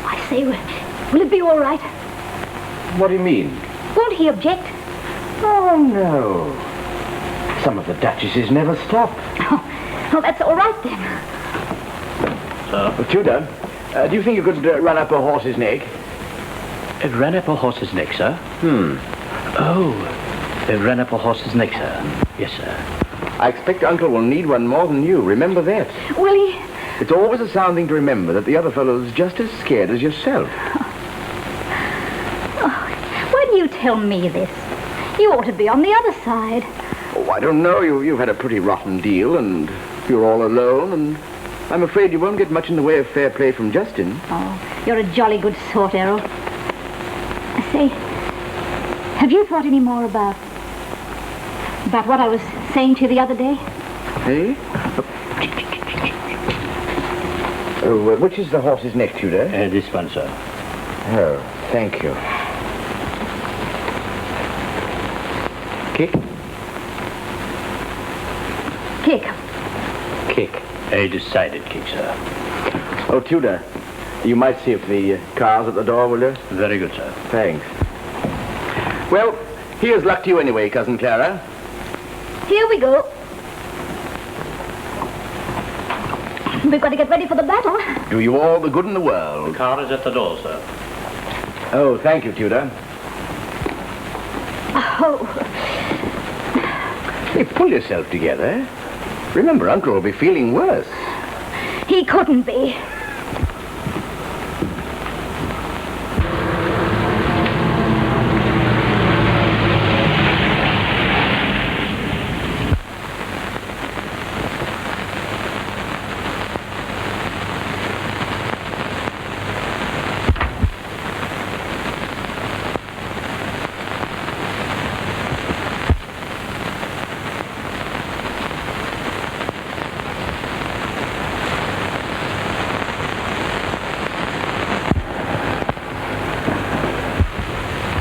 I say, will it be all right? What do you mean? Won't he object? Oh, no. Some of the duchesses never stop. Oh, that's all right then. Well, Tudor, do you think you could run up a horse's neck? Ran up a horse's neck, sir? Oh, ran up a horse's neck, sir. Yes, sir. I expect Uncle will need one more than you. Remember that. Will he? It's always a sound thing to remember that the other fellow's just as scared as yourself. Oh, why do you tell me this? You ought to be on the other side. Oh, I don't know. You've had a pretty rotten deal, and you're all alone, and I'm afraid you won't get much in the way of fair play from Justin. Oh, you're a jolly good sort, Errol. I say, have you thought any more about what I was saying to you the other day? Eh? Oh, which is the horse's neck, Tudor? This one, sir. Oh, thank you. Kick? Kick. Kick. A decided kick, sir. Oh, Tudor, you might see if the car's at the door, will you? Very good, sir. Thanks. Well, here's luck to you anyway, Cousin Clara. Here we go. We've got to get ready for the battle. Do you all the good in the world. The car is at the door, sir. Oh, thank you, Tudor. Oh. Hey, pull yourself together. Remember, Uncle will be feeling worse. He couldn't be.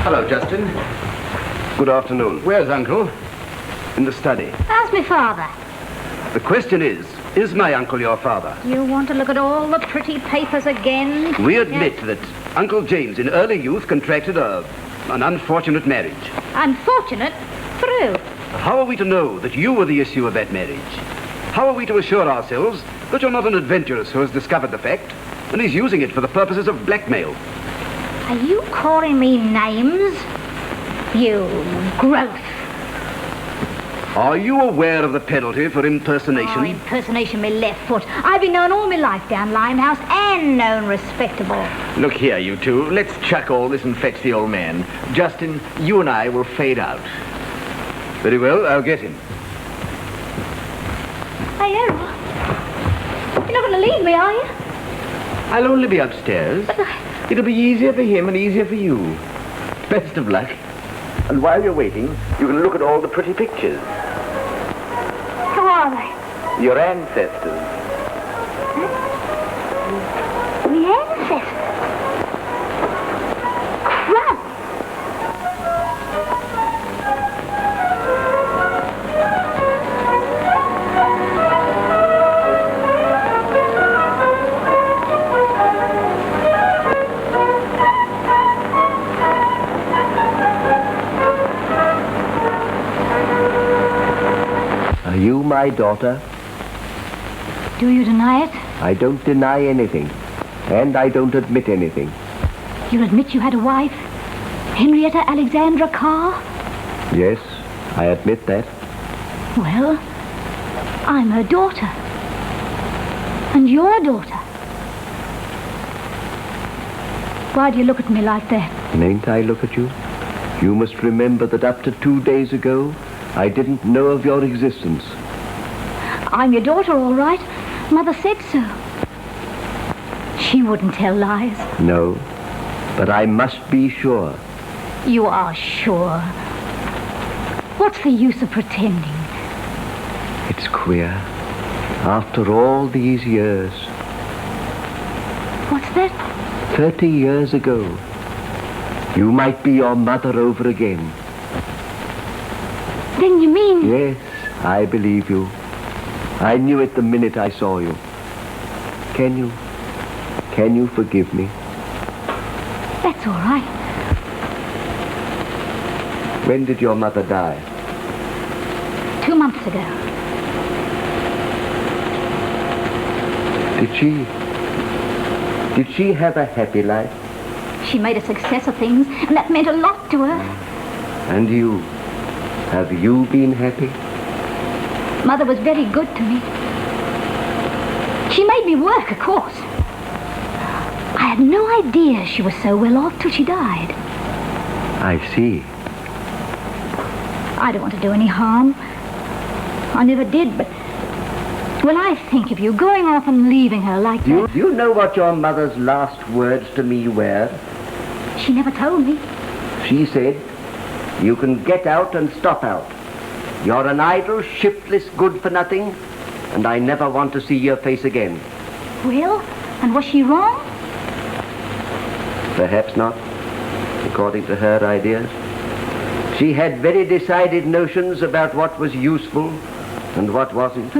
Hello, Justin. Good afternoon. Where's Uncle? In the study. How's my father? The question is my uncle your father? You want to look at all the pretty papers again? We admit that Uncle James in early youth contracted an unfortunate marriage. Unfortunate? Through. How are we to know that you were the issue of that marriage? How are we to assure ourselves that you're not an adventuress who has discovered the fact and is using it for the purposes of blackmail? Are you calling me names? You growth. Are you aware of the penalty for impersonation? Oh, impersonation, me left foot. I've been known all my life down Limehouse and known respectable. Look here, you two. Let's chuck all this and fetch the old man. Justin, you and I will fade out. Very well, I'll get him. Hey, Errol. You're not going to leave me, are you? I'll only be upstairs. It'll be easier for him and easier for you. Best of luck. And while you're waiting, you can look at all the pretty pictures. Who are they? Your ancestors. The ancestors? Crap! Are you my daughter? Do you deny it? I don't deny anything. And I don't admit anything. You'll admit you had a wife? Henrietta Alexandra Carr? Yes, I admit that. Well, I'm her daughter. And your daughter. Why do you look at me like that? Mayn't I look at you? You must remember that up to 2 days ago, I didn't know of your existence. I'm your daughter, all right. Mother said so. She wouldn't tell lies. No, but I must be sure. You are sure. What's the use of pretending? It's queer. After all these years, that? 30 years ago. You might be your mother over again. Then you mean... Yes, I believe you. I knew it the minute I saw you. Can you forgive me? That's all right. When did your mother die? 2 months ago. Did she have a happy life? She made a success of things, and that meant a lot to her. And you? Have you been happy? Mother was very good to me. She made me work, of course. I had no idea she was so well off till she died. I see. I don't want to do any harm. I never did, but when I think of you going off and leaving her like that... Do you know what your mother's last words to me were? She never told me. She said, "You can get out and stop out. You're an idle, shiftless, good-for-nothing, and I never want to see your face again." Well, and was she wrong? Perhaps not, according to her ideas. She had very decided notions about what was useful and what wasn't.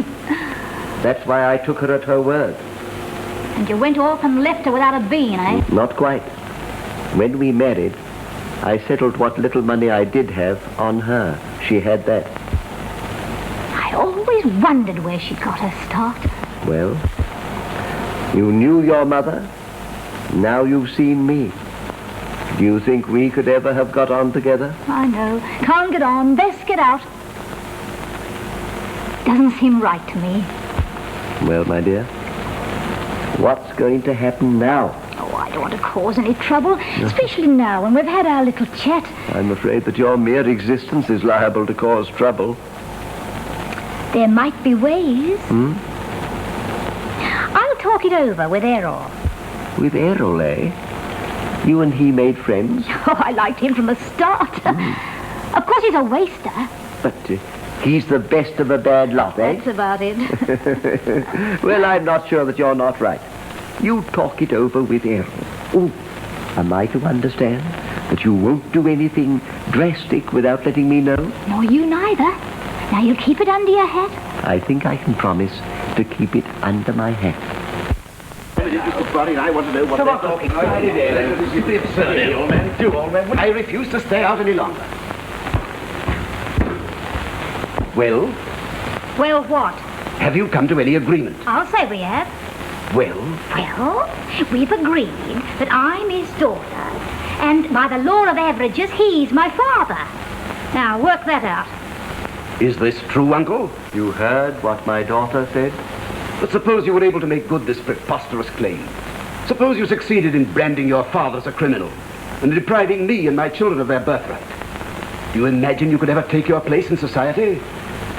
That's why I took her at her word. And you went off and left her without a bean, eh? Not quite. When we married, I settled what little money I did have on her. She had that. I always wondered where she got her start. Well, you knew your mother. Now you've seen me. Do you think we could ever have got on together? I know. Can't get on. Best get out. Doesn't seem right to me. Well, my dear, what's going to happen now? Oh, I don't want to cause any trouble, especially now when we've had our little chat. I'm afraid that your mere existence is liable to cause trouble. There might be ways. I'll talk it over with Errol. With Errol, eh? You and he made friends? Oh, I liked him from the start. Of course, he's a waster. But he's the best of a bad lot, eh? That's about it. Well, I'm not sure that you're not right. You talk it over with Errol. Oh, am I to understand that you won't do anything drastic without letting me know? Nor you neither. Now, you'll keep it under your hat? I think I can promise to keep it under my hat. Mr. Brunton, I want to know what they're talking about. It's absurd, old man. Do, old man. I refuse to stay out any longer. Well? Well, what? Have you come to any agreement? I'll say we have. Well? Well, we've agreed that I'm his daughter, and by the law of averages, he's my father. Now, work that out. Is this true, Uncle? You heard what my daughter said? But suppose you were able to make good this preposterous claim. Suppose you succeeded in branding your father as a criminal and depriving me and my children of their birthright. Do you imagine you could ever take your place in society?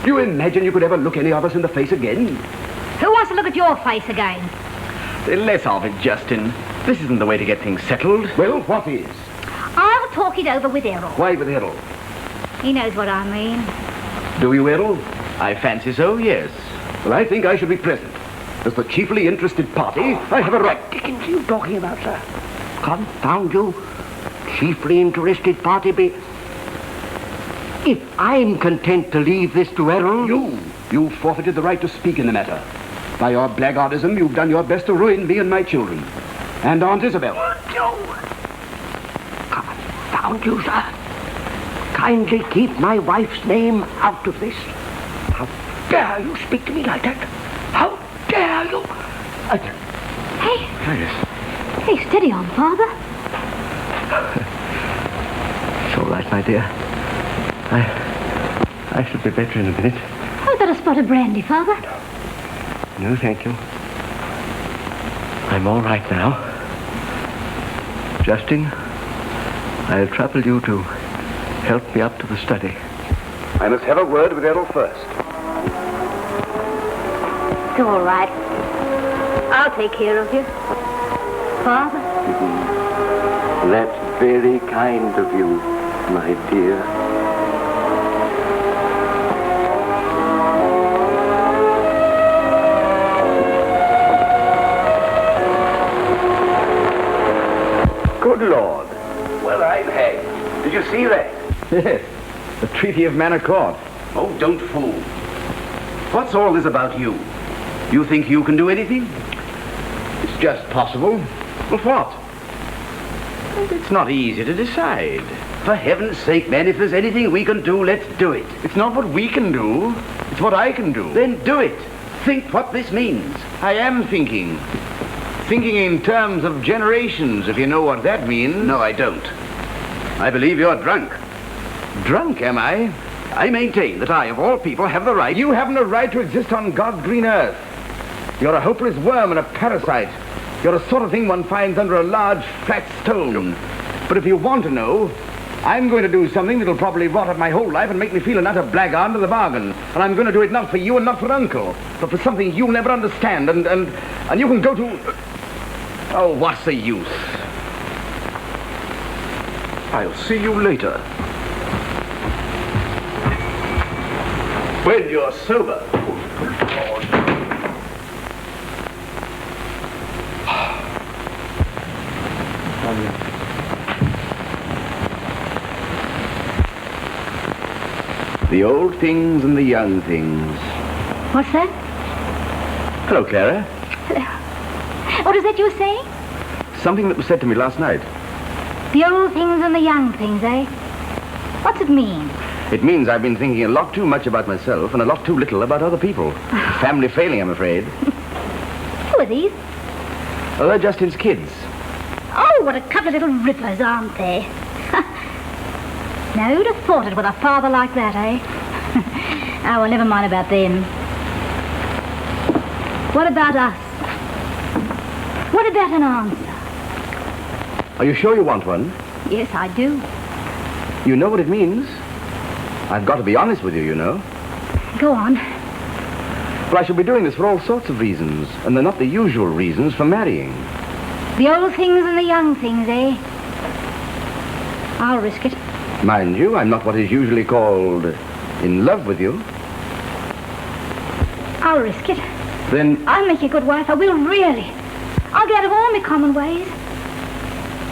Do you imagine you could ever look any of us in the face again? Who wants to look at your face again? Less of it, Justin. This isn't the way to get things settled. Well, what is? I'll talk it over with Errol. Why with Errol? He knows what I mean. Do you, Errol? I fancy so, yes. Well, I think I should be present. As the chiefly interested party, I have a right... What Dickens are you talking about, sir? Confound you. Chiefly interested party be... If I'm content to leave this to Errol... You forfeited the right to speak in the matter. By your blackguardism, you've done your best to ruin me and my children. And Aunt Isabel. No. Confound you, sir. Kindly keep my wife's name out of this. How dare you speak to me like that? How dare you? Hey. Hey, steady on, Father. It's all right, my dear. I should be better in a minute. I've got a spot of brandy, Father. No, thank you. I'm all right now. Justin, I'll trouble you to help me up to the study. I must have a word with Errol first. It's all right. I'll take care of you. Father? That's very kind of you, my dear. Good Lord. Well, I'm hanged. Did you see that? Yes. The Treaty of Manor Court. Oh, don't fool. What's all this about you? You think you can do anything? It's just possible. Well, what? It's not easy to decide. For heaven's sake, man, if there's anything we can do, let's do it. It's not what we can do. It's what I can do. Then do it. Think what this means. I am thinking. Thinking in terms of generations, if you know what that means. No, I don't. I believe you're drunk. Drunk, am I? I maintain that I, of all people, have the right... You haven't a right to exist on God's green earth. You're a hopeless worm and a parasite. You're the sort of thing one finds under a large, flat stone. But if you want to know, I'm going to do something that'll probably rot up my whole life and make me feel an utter blackguard to the bargain. And I'm going to do it not for you and not for Uncle, but for something you'll never understand. And you can go to... Oh, what's the use? I'll see you later. When you're sober. The old things and the young things. What's that? Hello, Clara. What is that you were saying? Something that was said to me last night. The old things and the young things, eh? What's it mean? It means I've been thinking a lot too much about myself and a lot too little about other people. Family failing, I'm afraid. Who are these? Oh, they're Justin's kids. Oh, what a couple of little rippers, aren't they? Now, who'd have thought it with a father like that, eh? Oh, well, never mind about them. What about us? What about an answer? Are you sure you want one? Yes, I do. You know what it means? I've got to be honest with you, you know. Go on. Well, I shall be doing this for all sorts of reasons, and they're not the usual reasons for marrying. The old things and the young things, eh? I'll risk it. Mind you, I'm not what is usually called in love with you. I'll risk it. Then... I'll make you a good wife, I will, really. I'll get out of all my common ways.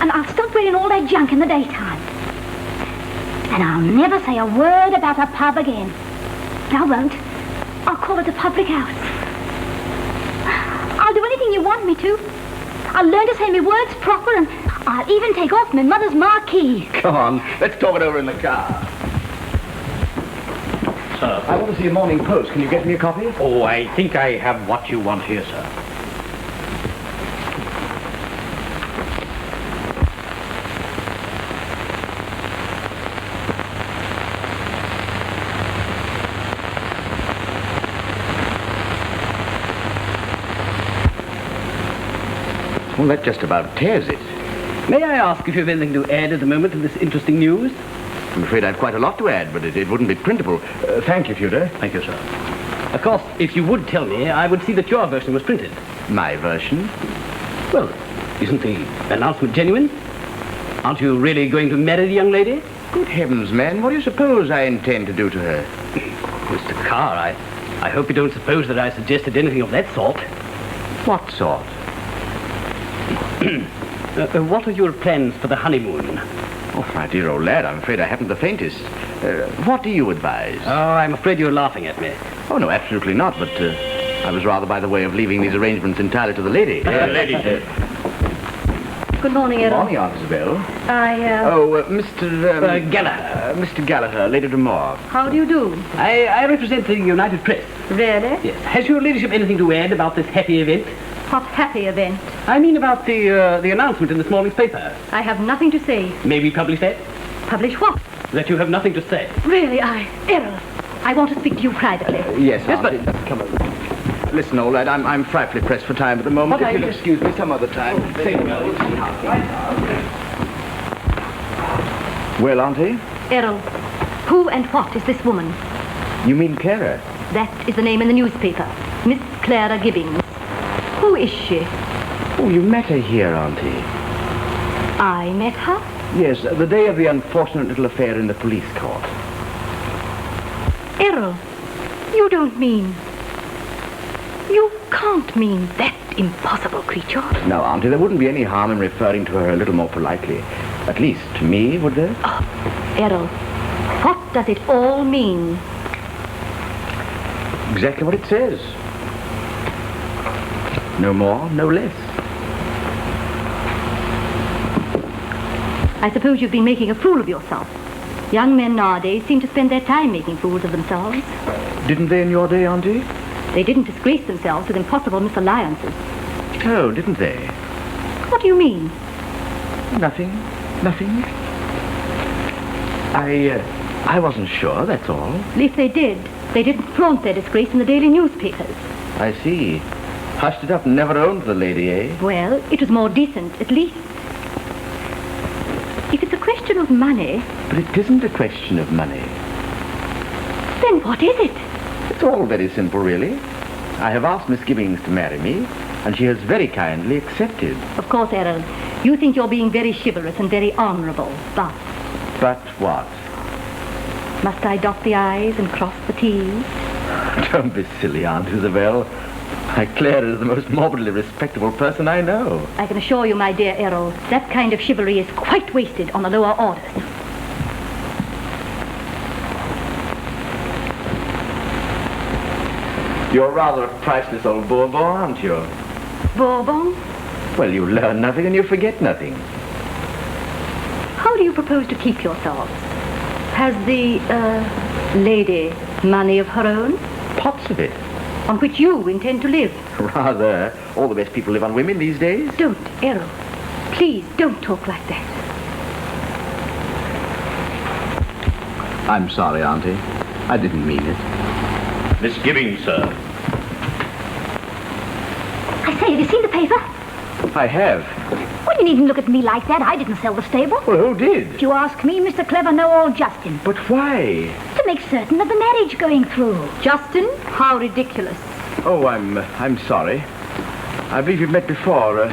And I'll stop wearing all that junk in the daytime. And I'll never say a word about a pub again. I won't. I'll call it a public house. I'll do anything you want me to. I'll learn to say my words proper, and I'll even take off my mother's marquee. Come on, let's talk it over in the car. Sir. I want to see a Morning Post. Can you get me a copy? Oh, I think I have what you want here, sir. Well, that just about tears it. May I ask if you have anything to add at the moment to this interesting news? I'm afraid I've quite a lot to add, but it wouldn't be printable. Thank you, Tudor. Thank you, sir. Of course, if you would tell me, I would see that your version was printed. My version? Well, isn't the announcement genuine? Aren't you really going to marry the young lady? Good heavens, man, what do you suppose I intend to do to her? Mr. Carr, I hope you don't suppose that I suggested anything of that sort. What sort? What are your plans for the honeymoon? Oh, my dear old lad, I'm afraid I haven't the faintest. What do you advise? Oh, I'm afraid you're laughing at me. Oh, no, absolutely not, but I was rather by the way of leaving these arrangements entirely to the lady. Good morning, Errol. Good morning, Aunt Isabel. Mr. Gallagher. Mr. Gallagher, Lady D'Amour. How do you do? I represent the United Press. Really? Yes. Has your ladyship anything to add about this happy event? What happy event? I mean about the announcement in this morning's paper. I have nothing to say. May we publish that? Publish what? That you have nothing to say. Really, Errol, I want to speak to you privately. Yes, but... Come on. Listen, old lad, I'm frightfully pressed for time at the moment. If you'll excuse me some other time. Well, Auntie? Errol, who and what is this woman? You mean Clara? That is the name in the newspaper. Miss Clara Gibbings. Who is she? Oh, you met her here, Auntie. I met her? Yes, the day of the unfortunate little affair in the police court. Errol, you don't mean... You can't mean that impossible creature. Now, Auntie, there wouldn't be any harm in referring to her a little more politely. At least to me, would there? Oh, Errol, what does it all mean? Exactly what it says. No more, no less. I suppose you've been making a fool of yourself. Young men nowadays seem to spend their time making fools of themselves. Didn't they in your day, Auntie? They didn't disgrace themselves with impossible misalliances. Oh, didn't they? What do you mean? Nothing. Nothing. I wasn't sure, that's all. If they did, they didn't flaunt their disgrace in the daily newspapers. I see. Hushed it up and never owned the lady, eh? Well, it was more decent, at least. If it's a question of money... But it isn't a question of money. Then what is it? It's all very simple, really. I have asked Miss Gibbings to marry me, and she has very kindly accepted. Of course, Errol, you think you're being very chivalrous and very honourable, but... But what? Must I dot the I's and cross the T's? Don't be silly, Aunt Isabel. My Clara is the most morbidly respectable person I know. I can assure you, my dear Errol, that kind of chivalry is quite wasted on the lower orders. You're rather a priceless old Bourbon, aren't you? Bourbon? Well, you learn nothing and you forget nothing. How do you propose to keep yourselves? Has the, lady money of her own? Pots of it. On which you intend to live? Rather. All the best people live on women these days. Don't, Errol. Please, don't talk like that. I'm sorry, Auntie. I didn't mean it. Miss Gibbings, sir. I say, have you seen the paper? I have. Well, you needn't look at me like that. I didn't sell the stable. Well, who did? If you ask me, Mr. Clever Know-All Justin. But why? To make certain of the marriage going through. Justin? How ridiculous. Oh, I'm sorry. I believe you've met before.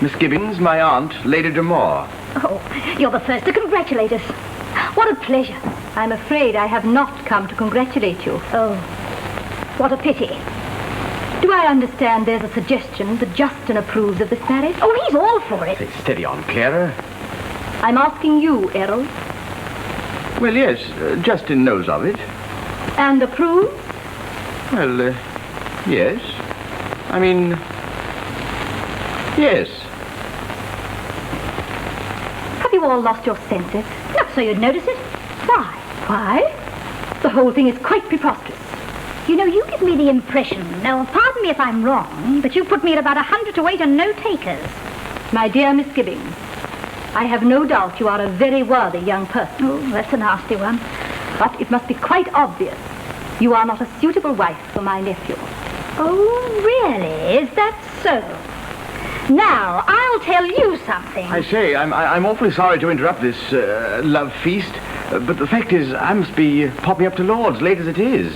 Miss Gibbings, my aunt, Lady D'Amour. Oh, you're the first to congratulate us. What a pleasure. I'm afraid I have not come to congratulate you. Oh, what a pity. Do I understand there's a suggestion that Justin approves of this marriage? Oh, he's all for it. Say, steady on, Clara. I'm asking you, Errol. Well, yes, Justin knows of it. And approves? Well, yes. I mean, yes. Have you all lost your senses? Not so you'd notice it. Why? Why? The whole thing is quite preposterous. You know, you give me the impression, now pardon me if I'm wrong, but you put me at about 100 to 8 and no takers. My dear Miss Gibbings, I have no doubt you are a very worthy young person. Oh, that's a nasty one. But it must be quite obvious you are not a suitable wife for my nephew. Oh, really? Is that so? Now, I'll tell you something. I say, I'm awfully sorry to interrupt this love feast, but the fact is, I must be popping up to Lord's, late as it is.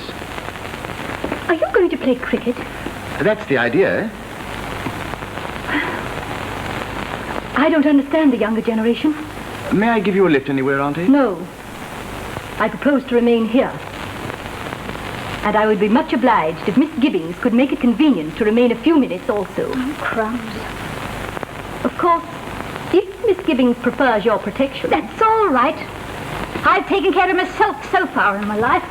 Are you going to play cricket? That's the idea. I don't understand the younger generation. May I give you a lift anywhere, Auntie? No. I propose to remain here. And I would be much obliged if Miss Gibbings could make it convenient to remain a few minutes also. Oh, crumbs. Of course, if Miss Gibbings prefers your protection... That's all right. I've taken care of myself so far in my life.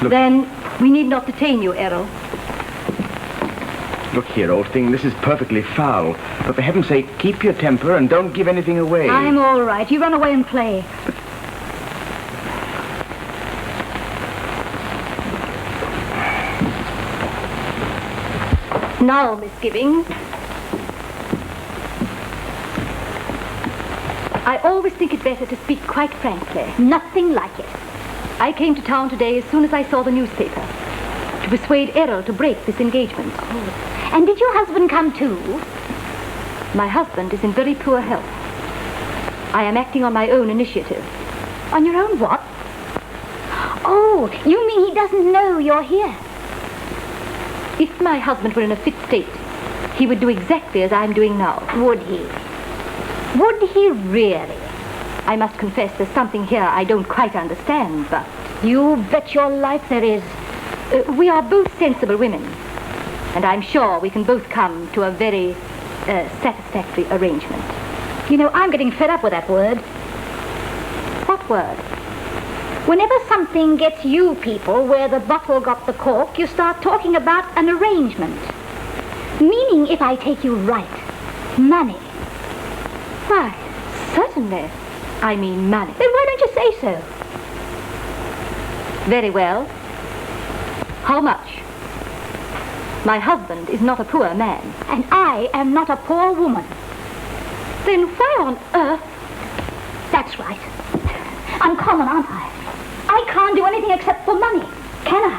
Look. Then we need not detain you, Errol. Look here, old thing, this is perfectly foul. But for heaven's sake, keep your temper and don't give anything away. I'm all right. You run away and play. But... Now, Miss Gibbings. I always think it better to speak quite frankly. Nothing like it. I came to town today as soon as I saw the newspaper to persuade Errol to break this engagement. Oh. And did your husband come too? My husband is in very poor health. I am acting on my own initiative. On your own what? Oh, you mean he doesn't know you're here? If my husband were in a fit state, he would do exactly as I'm doing now. Would he? Would he really? I must confess there's something here I don't quite understand, but... You bet your life there is. We are both sensible women. And I'm sure we can both come to a very satisfactory arrangement. You know, I'm getting fed up with that word. What word? Whenever something gets you people where the bottle got the cork, you start talking about an arrangement. Meaning, if I take you right, money. Why, certainly. I mean money. Then why don't you say so? Very well. How much? My husband is not a poor man. And I am not a poor woman. Then why on earth? That's right. I'm common, aren't I? I can't do anything except for money, can I?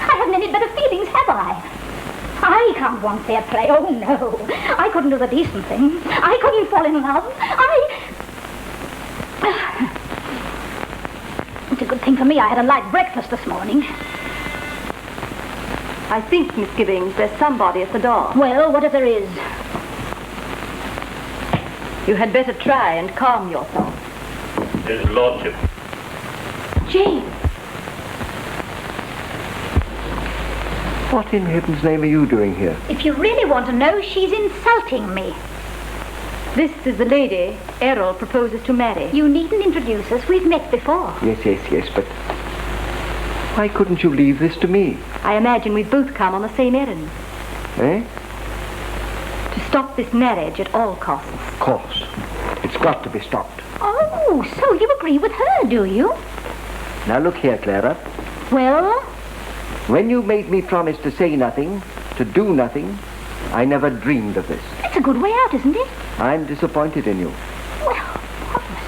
I haven't any better feelings, have I? I can't want fair play. Oh, no. I couldn't do the decent thing. I couldn't fall in love. It's a good thing for me I had a light breakfast this morning. I think, Miss Gibbings, there's somebody at the door. Well, what if there is? You had better try and calm yourself. His lordship. Jane. What in heaven's name are you doing here? If you really want to know, she's insulting me. This is the lady Errol proposes to marry. You needn't introduce us. We've met before. Yes, but why couldn't you leave this to me? I imagine we've both come on the same errand. Eh? To stop this marriage at all costs. Of course. It's got to be stopped. Oh, so you agree with her, do you? Now look here, Clara. Well? When you made me promise to say nothing, to do nothing, I never dreamed of this. It's a good way out, isn't it? I'm disappointed in you. Well,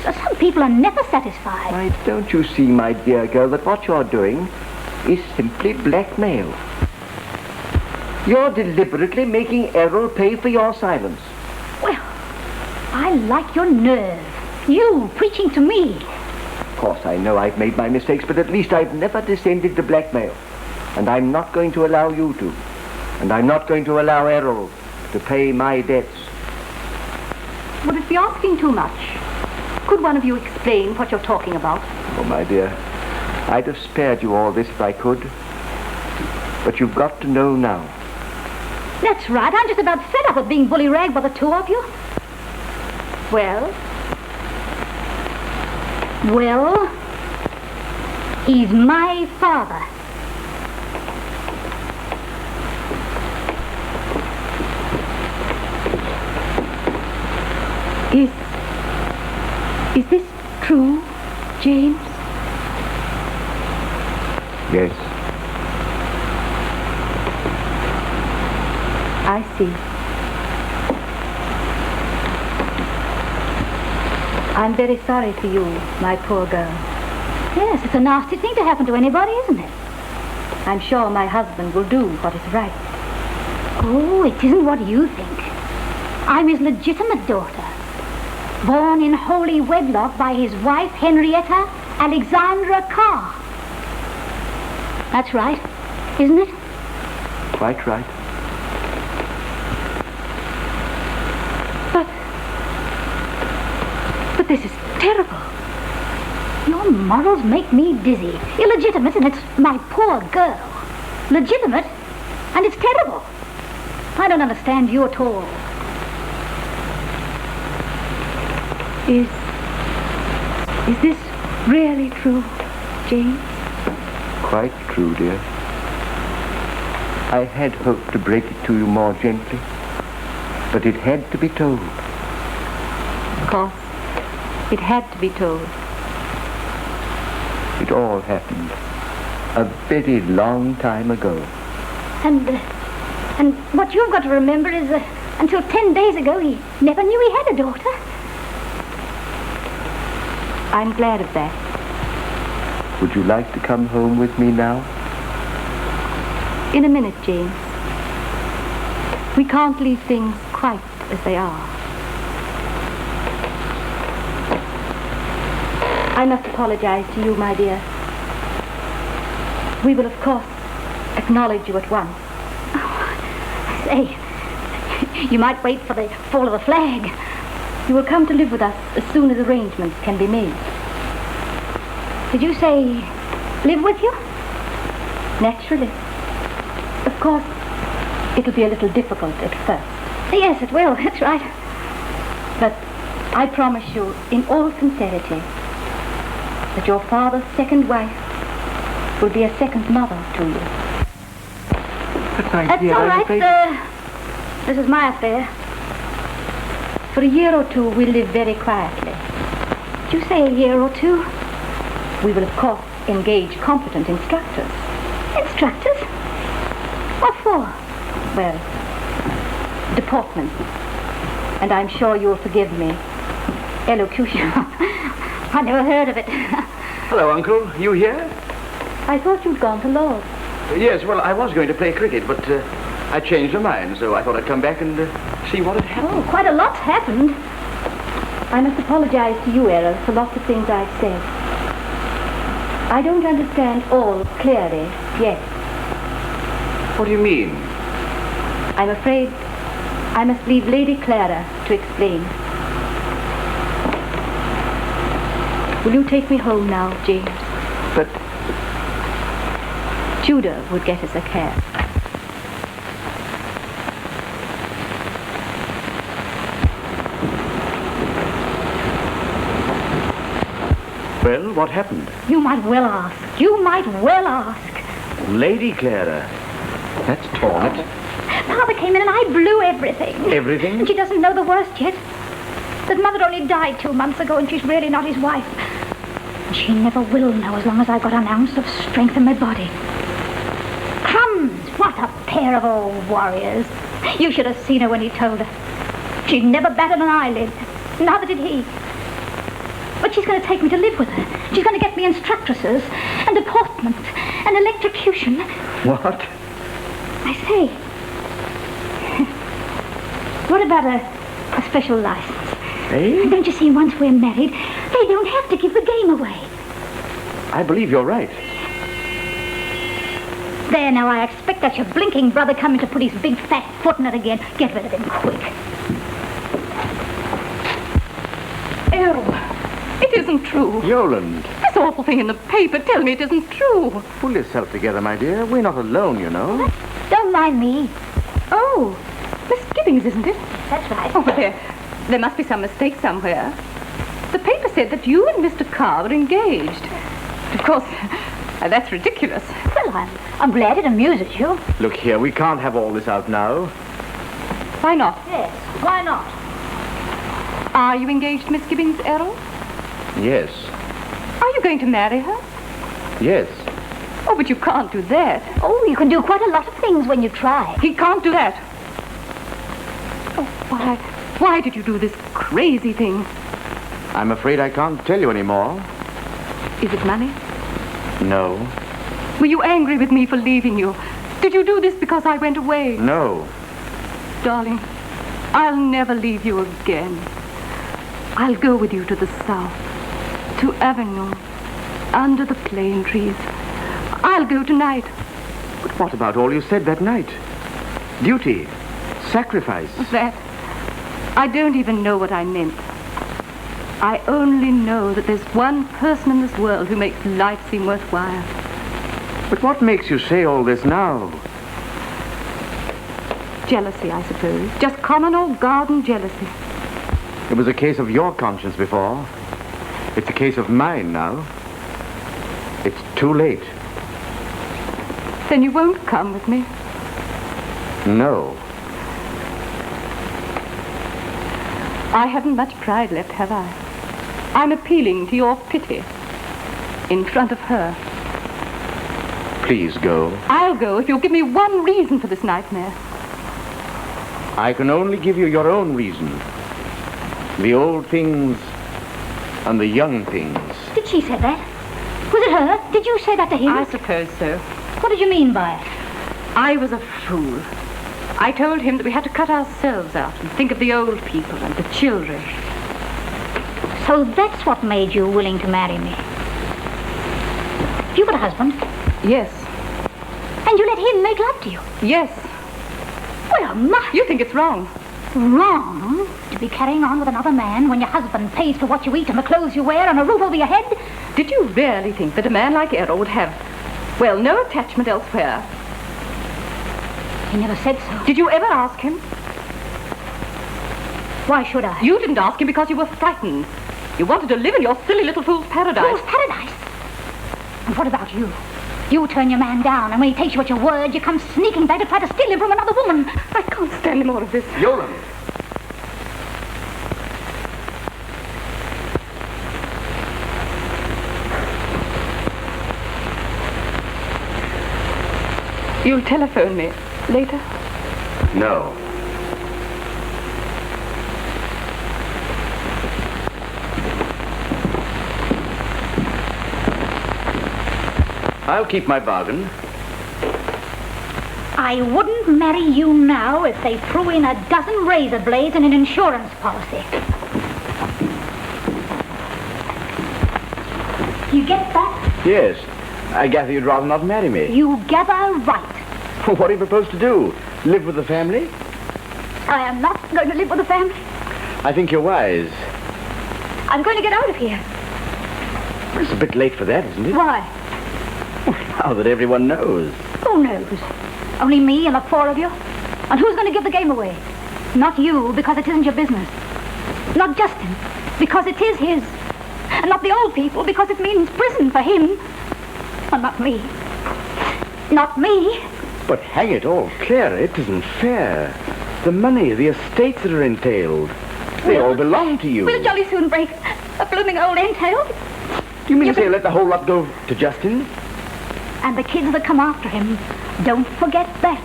some people are never satisfied. Why, don't you see, my dear girl, that what you're doing is simply blackmail? You're deliberately making Errol pay for your silence. Well, I like your nerve. You preaching to me. Of course, I know I've made my mistakes, but at least I've never descended to blackmail. And I'm not going to allow you to. And I'm not going to allow Errol to pay my debts. Would it be asking too much? Could one of you explain what you're talking about? Oh, my dear, I'd have spared you all this if I could. But you've got to know now. That's right. I'm just about fed up with being bully-ragged by the two of you. Well? Well, he's my father. Is this true, James? Yes. I see. I'm very sorry for you, my poor girl. Yes, it's a nasty thing to happen to anybody, isn't it? I'm sure my husband will do what is right. Oh, it isn't what you think. I'm his legitimate daughter. Born in holy wedlock by his wife, Henrietta Alexandra Carr. That's right, isn't it? Quite right. But this is terrible. Your morals make me dizzy. Illegitimate, and it's my poor girl. Legitimate, and it's terrible. I don't understand you at all. Is this really true, James? Quite true, dear. I had hoped to break it to you more gently, but it had to be told. Of course, it had to be told. It all happened a very long time ago. And what you've got to remember is until 10 days ago, he never knew he had a daughter. I'm glad of that. Would you like to come home with me now? In a minute, James. We can't leave things quite as they are. I must apologize to you, my dear. We will, of course, acknowledge you at once. Oh, say, you might wait for the fall of the flag. You will come to live with us as soon as arrangements can be made. Did you say live with you? Naturally. Of course, It'll be a little difficult at first. Yes, it will. That's right. But I promise you, in all sincerity, that your father's second wife will be a second mother to you. But my That's dear, all I'm right. afraid... This is my affair. For a year or two, we'll live very quietly. Did you say a year or two? We will, of course, engage competent instructors. Instructors? What for? Well, deportment. And I'm sure you'll forgive me. Elocution. I never heard of it. Hello, Uncle. You here? I thought you'd gone to Lord's. Yes, well, I was going to play cricket, but I changed my mind, so I thought I'd come back and see what had happened. Oh, quite a lot's happened. I must apologize to you, Errol, for lots of things I've said. I don't understand all clearly yet. What do you mean? I'm afraid I must leave Lady Clara to explain. Will you take me home now, James? But... Tudor would get us a cab. Well, what happened? You might well ask. You might well ask. Lady Clara. That's torn it. Father came in and I blew everything. Everything? And she doesn't know the worst yet. That Mother only died 2 months ago and she's really not his wife. And she never will know as long as I've got an ounce of strength in my body. Crumbs! What a pair of old warriors. You should have seen her when he told her. She never batted an eyelid. Neither did he. But she's going to take me to live with her. She's going to get me instructresses and deportment and electrocution. What? I say, what about a special license? Eh? Don't you see, once we're married, they don't have to give the game away. I believe you're right. There, now, I expect that's your blinking brother coming to put his big fat foot in it again. Get rid of him quick. Errol, it isn't true. Yoland. This awful thing in the paper, tell me it isn't true. Pull yourself together, my dear. We're not alone, you know. Don't mind me. Oh, Miss Gibbings, isn't it? That's right. Oh, but there must be some mistake somewhere. The paper said that you and Mr. Carr were engaged. Of course, that's ridiculous. Well, I'm glad it amuses you. Look here, we can't have all this out now. Why not? Yes, why not? Are you engaged, Miss Gibbings, Errol? Yes. Are you going to marry her? Yes. Oh, but you can't do that. Oh, you can do quite a lot of things when you try. He can't do that. Oh, why did you do this crazy thing? I'm afraid I can't tell you anymore. Is it money? No. Were you angry with me for leaving you? Did you do this because I went away? No. Darling, I'll never leave you again. I'll go with you to the south, to Avignon, under the plane trees. I'll go tonight. But what about all you said that night? Duty, sacrifice. That, I don't even know what I meant. I only know that there's one person in this world who makes life seem worthwhile. But what makes you say all this now? Jealousy, I suppose. Just common old garden jealousy. It was a case of your conscience before. It's a case of mine now. It's too late. Then you won't come with me? No. I haven't much pride left, have I? I'm appealing to your pity. In front of her. Please go. I'll go if you'll give me one reason for this nightmare. I can only give you your own reason. The old things and the young things. Did she say that? Was it her? Did you say that to him? I suppose so. What did you mean by it? I was a fool. I told him that we had to cut ourselves out and think of the old people and the children. So that's what made you willing to marry me. You got a husband? Yes. And you let him make love to you? Yes. Well, you think it's wrong? Wrong? To be carrying on with another man when your husband pays for what you eat and the clothes you wear and a roof over your head? Did you really think that a man like Errol would have, well, no attachment elsewhere? He never said so. Did you ever ask him? Why should I? You didn't ask him because you were frightened. You wanted to live in your silly little fool's paradise. Fool's paradise? And what about you? You turn your man down, and when he takes you at your word, you come sneaking back to try to steal him from another woman. I can't stand any more of this. Yoram. You'll telephone me later? No. I'll keep my bargain. I wouldn't marry you now if they threw in a dozen razor blades and an insurance policy. You get that? Yes. I gather you'd rather not marry me. You gather right. What do you propose to do? Live with the family? I am not going to live with the family. I think you're wise. I'm going to get out of here. It's a bit late for that, isn't it? Why? Now that everyone knows. Who knows? Only me and the four of you? And who's going to give the game away? Not you, because it isn't your business. Not Justin, because it is his. And not the old people, because it means prison for him. And not me. Not me. But hang it all, Clara, it isn't fair. The money, the estates that are entailed, they all belong to you. We'll jolly soon break a blooming old entail. Do you mean to say let the whole lot go to Justin? And the kids that come after him, don't forget that.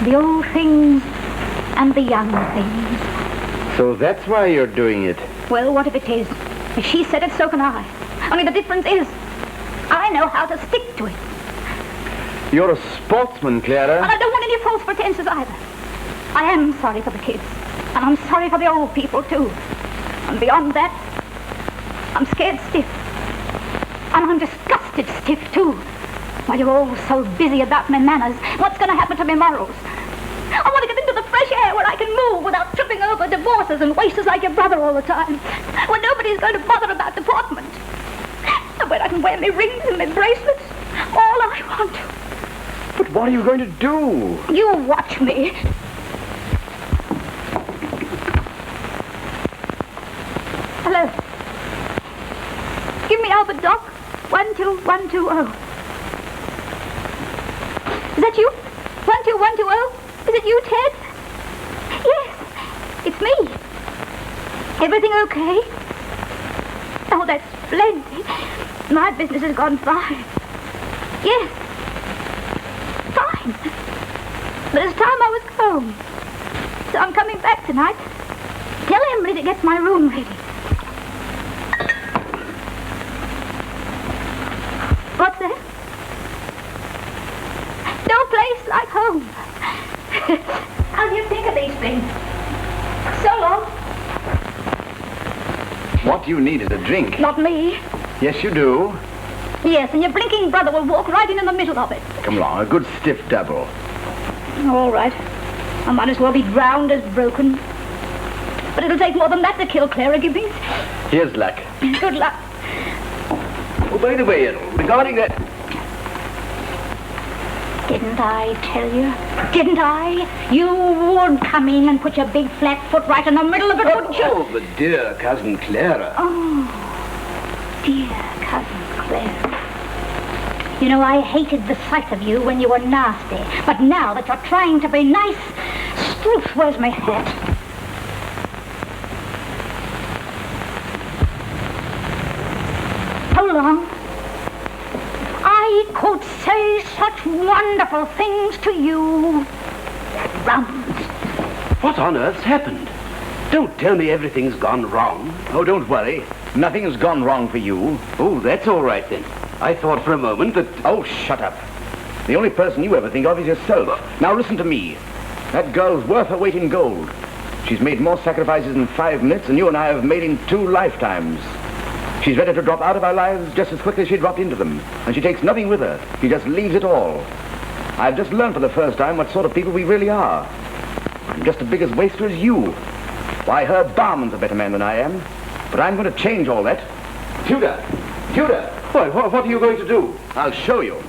The old things and the young things. So that's why you're doing it. Well, what if it is? If she said it, so can I. Only the difference is, I know how to stick to it. You're a sportsman, Clara. And I don't want any false pretenses either. I am sorry for the kids. And I'm sorry for the old people, too. And beyond that, I'm scared stiff. And I'm disgusted stiff, too. While you're all so busy about my manners, what's going to happen to my morals? I want to get into the fresh air where I can move without tripping over divorces and wasters like your brother all the time. Where nobody's going to bother about deportment. And where I can wear my rings and my bracelets. All I want. But what are you going to do? You watch me. Hello. Give me Albert Dock. 12120. Is that you? 12120? Is it you, Ted? Yes, it's me. Everything okay? Oh, that's splendid. My business has gone fine. Yes, fine. But it's time I was home. So I'm coming back tonight. Tell Emily to get my room ready. What's that? No place like home. How do you think of these things? So long. What you need is a drink. Not me. Yes, you do. Yes, and your blinking brother will walk right in the middle of it. Come along, a good stiff double. All right. I might as well be drowned as broken. But it'll take more than that to kill Clara Gibbings. Here's luck. Good luck. Oh, by the way, regarding that... Didn't I tell you? Didn't I? You would come in and put your big flat foot right in the middle of it, wouldn't you? Oh, but dear Cousin Clara. Oh, dear Cousin Clara. You know, I hated the sight of you when you were nasty. But now that you're trying to be nice, Struth, where's my hat? Hold on. I could say such wonderful things to you. Rums. What on earth's happened? Don't tell me everything's gone wrong. Oh, don't worry. Nothing has gone wrong for you. Oh, that's all right then. I thought for a moment that... Oh, shut up. The only person you ever think of is yourself. Now listen to me. That girl's worth her weight in gold. She's made more sacrifices in 5 minutes than you and I have made in 2 lifetimes. She's ready to drop out of our lives just as quickly as she dropped into them. And she takes nothing with her. She just leaves it all. I've just learned for the first time what sort of people we really are. I'm just as big a waster as you. Why, her barman's a better man than I am. But I'm going to change all that. Tudor! Tudor! Why, what are you going to do? I'll show you.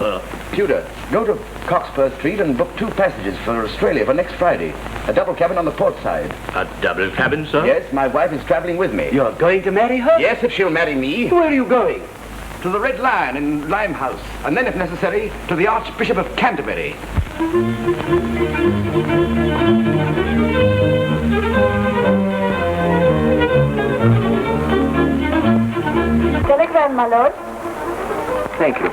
sir. Tudor, go to Cockspur Street and book 2 passages for Australia for next Friday. A double cabin on the port side. A double cabin, sir? Yes, my wife is traveling with me. You're going to marry her? Yes, if she'll marry me. Where are you going? To the Red Lion in Limehouse, and then, if necessary, to the Archbishop of Canterbury. Telegram, my lord. Thank you.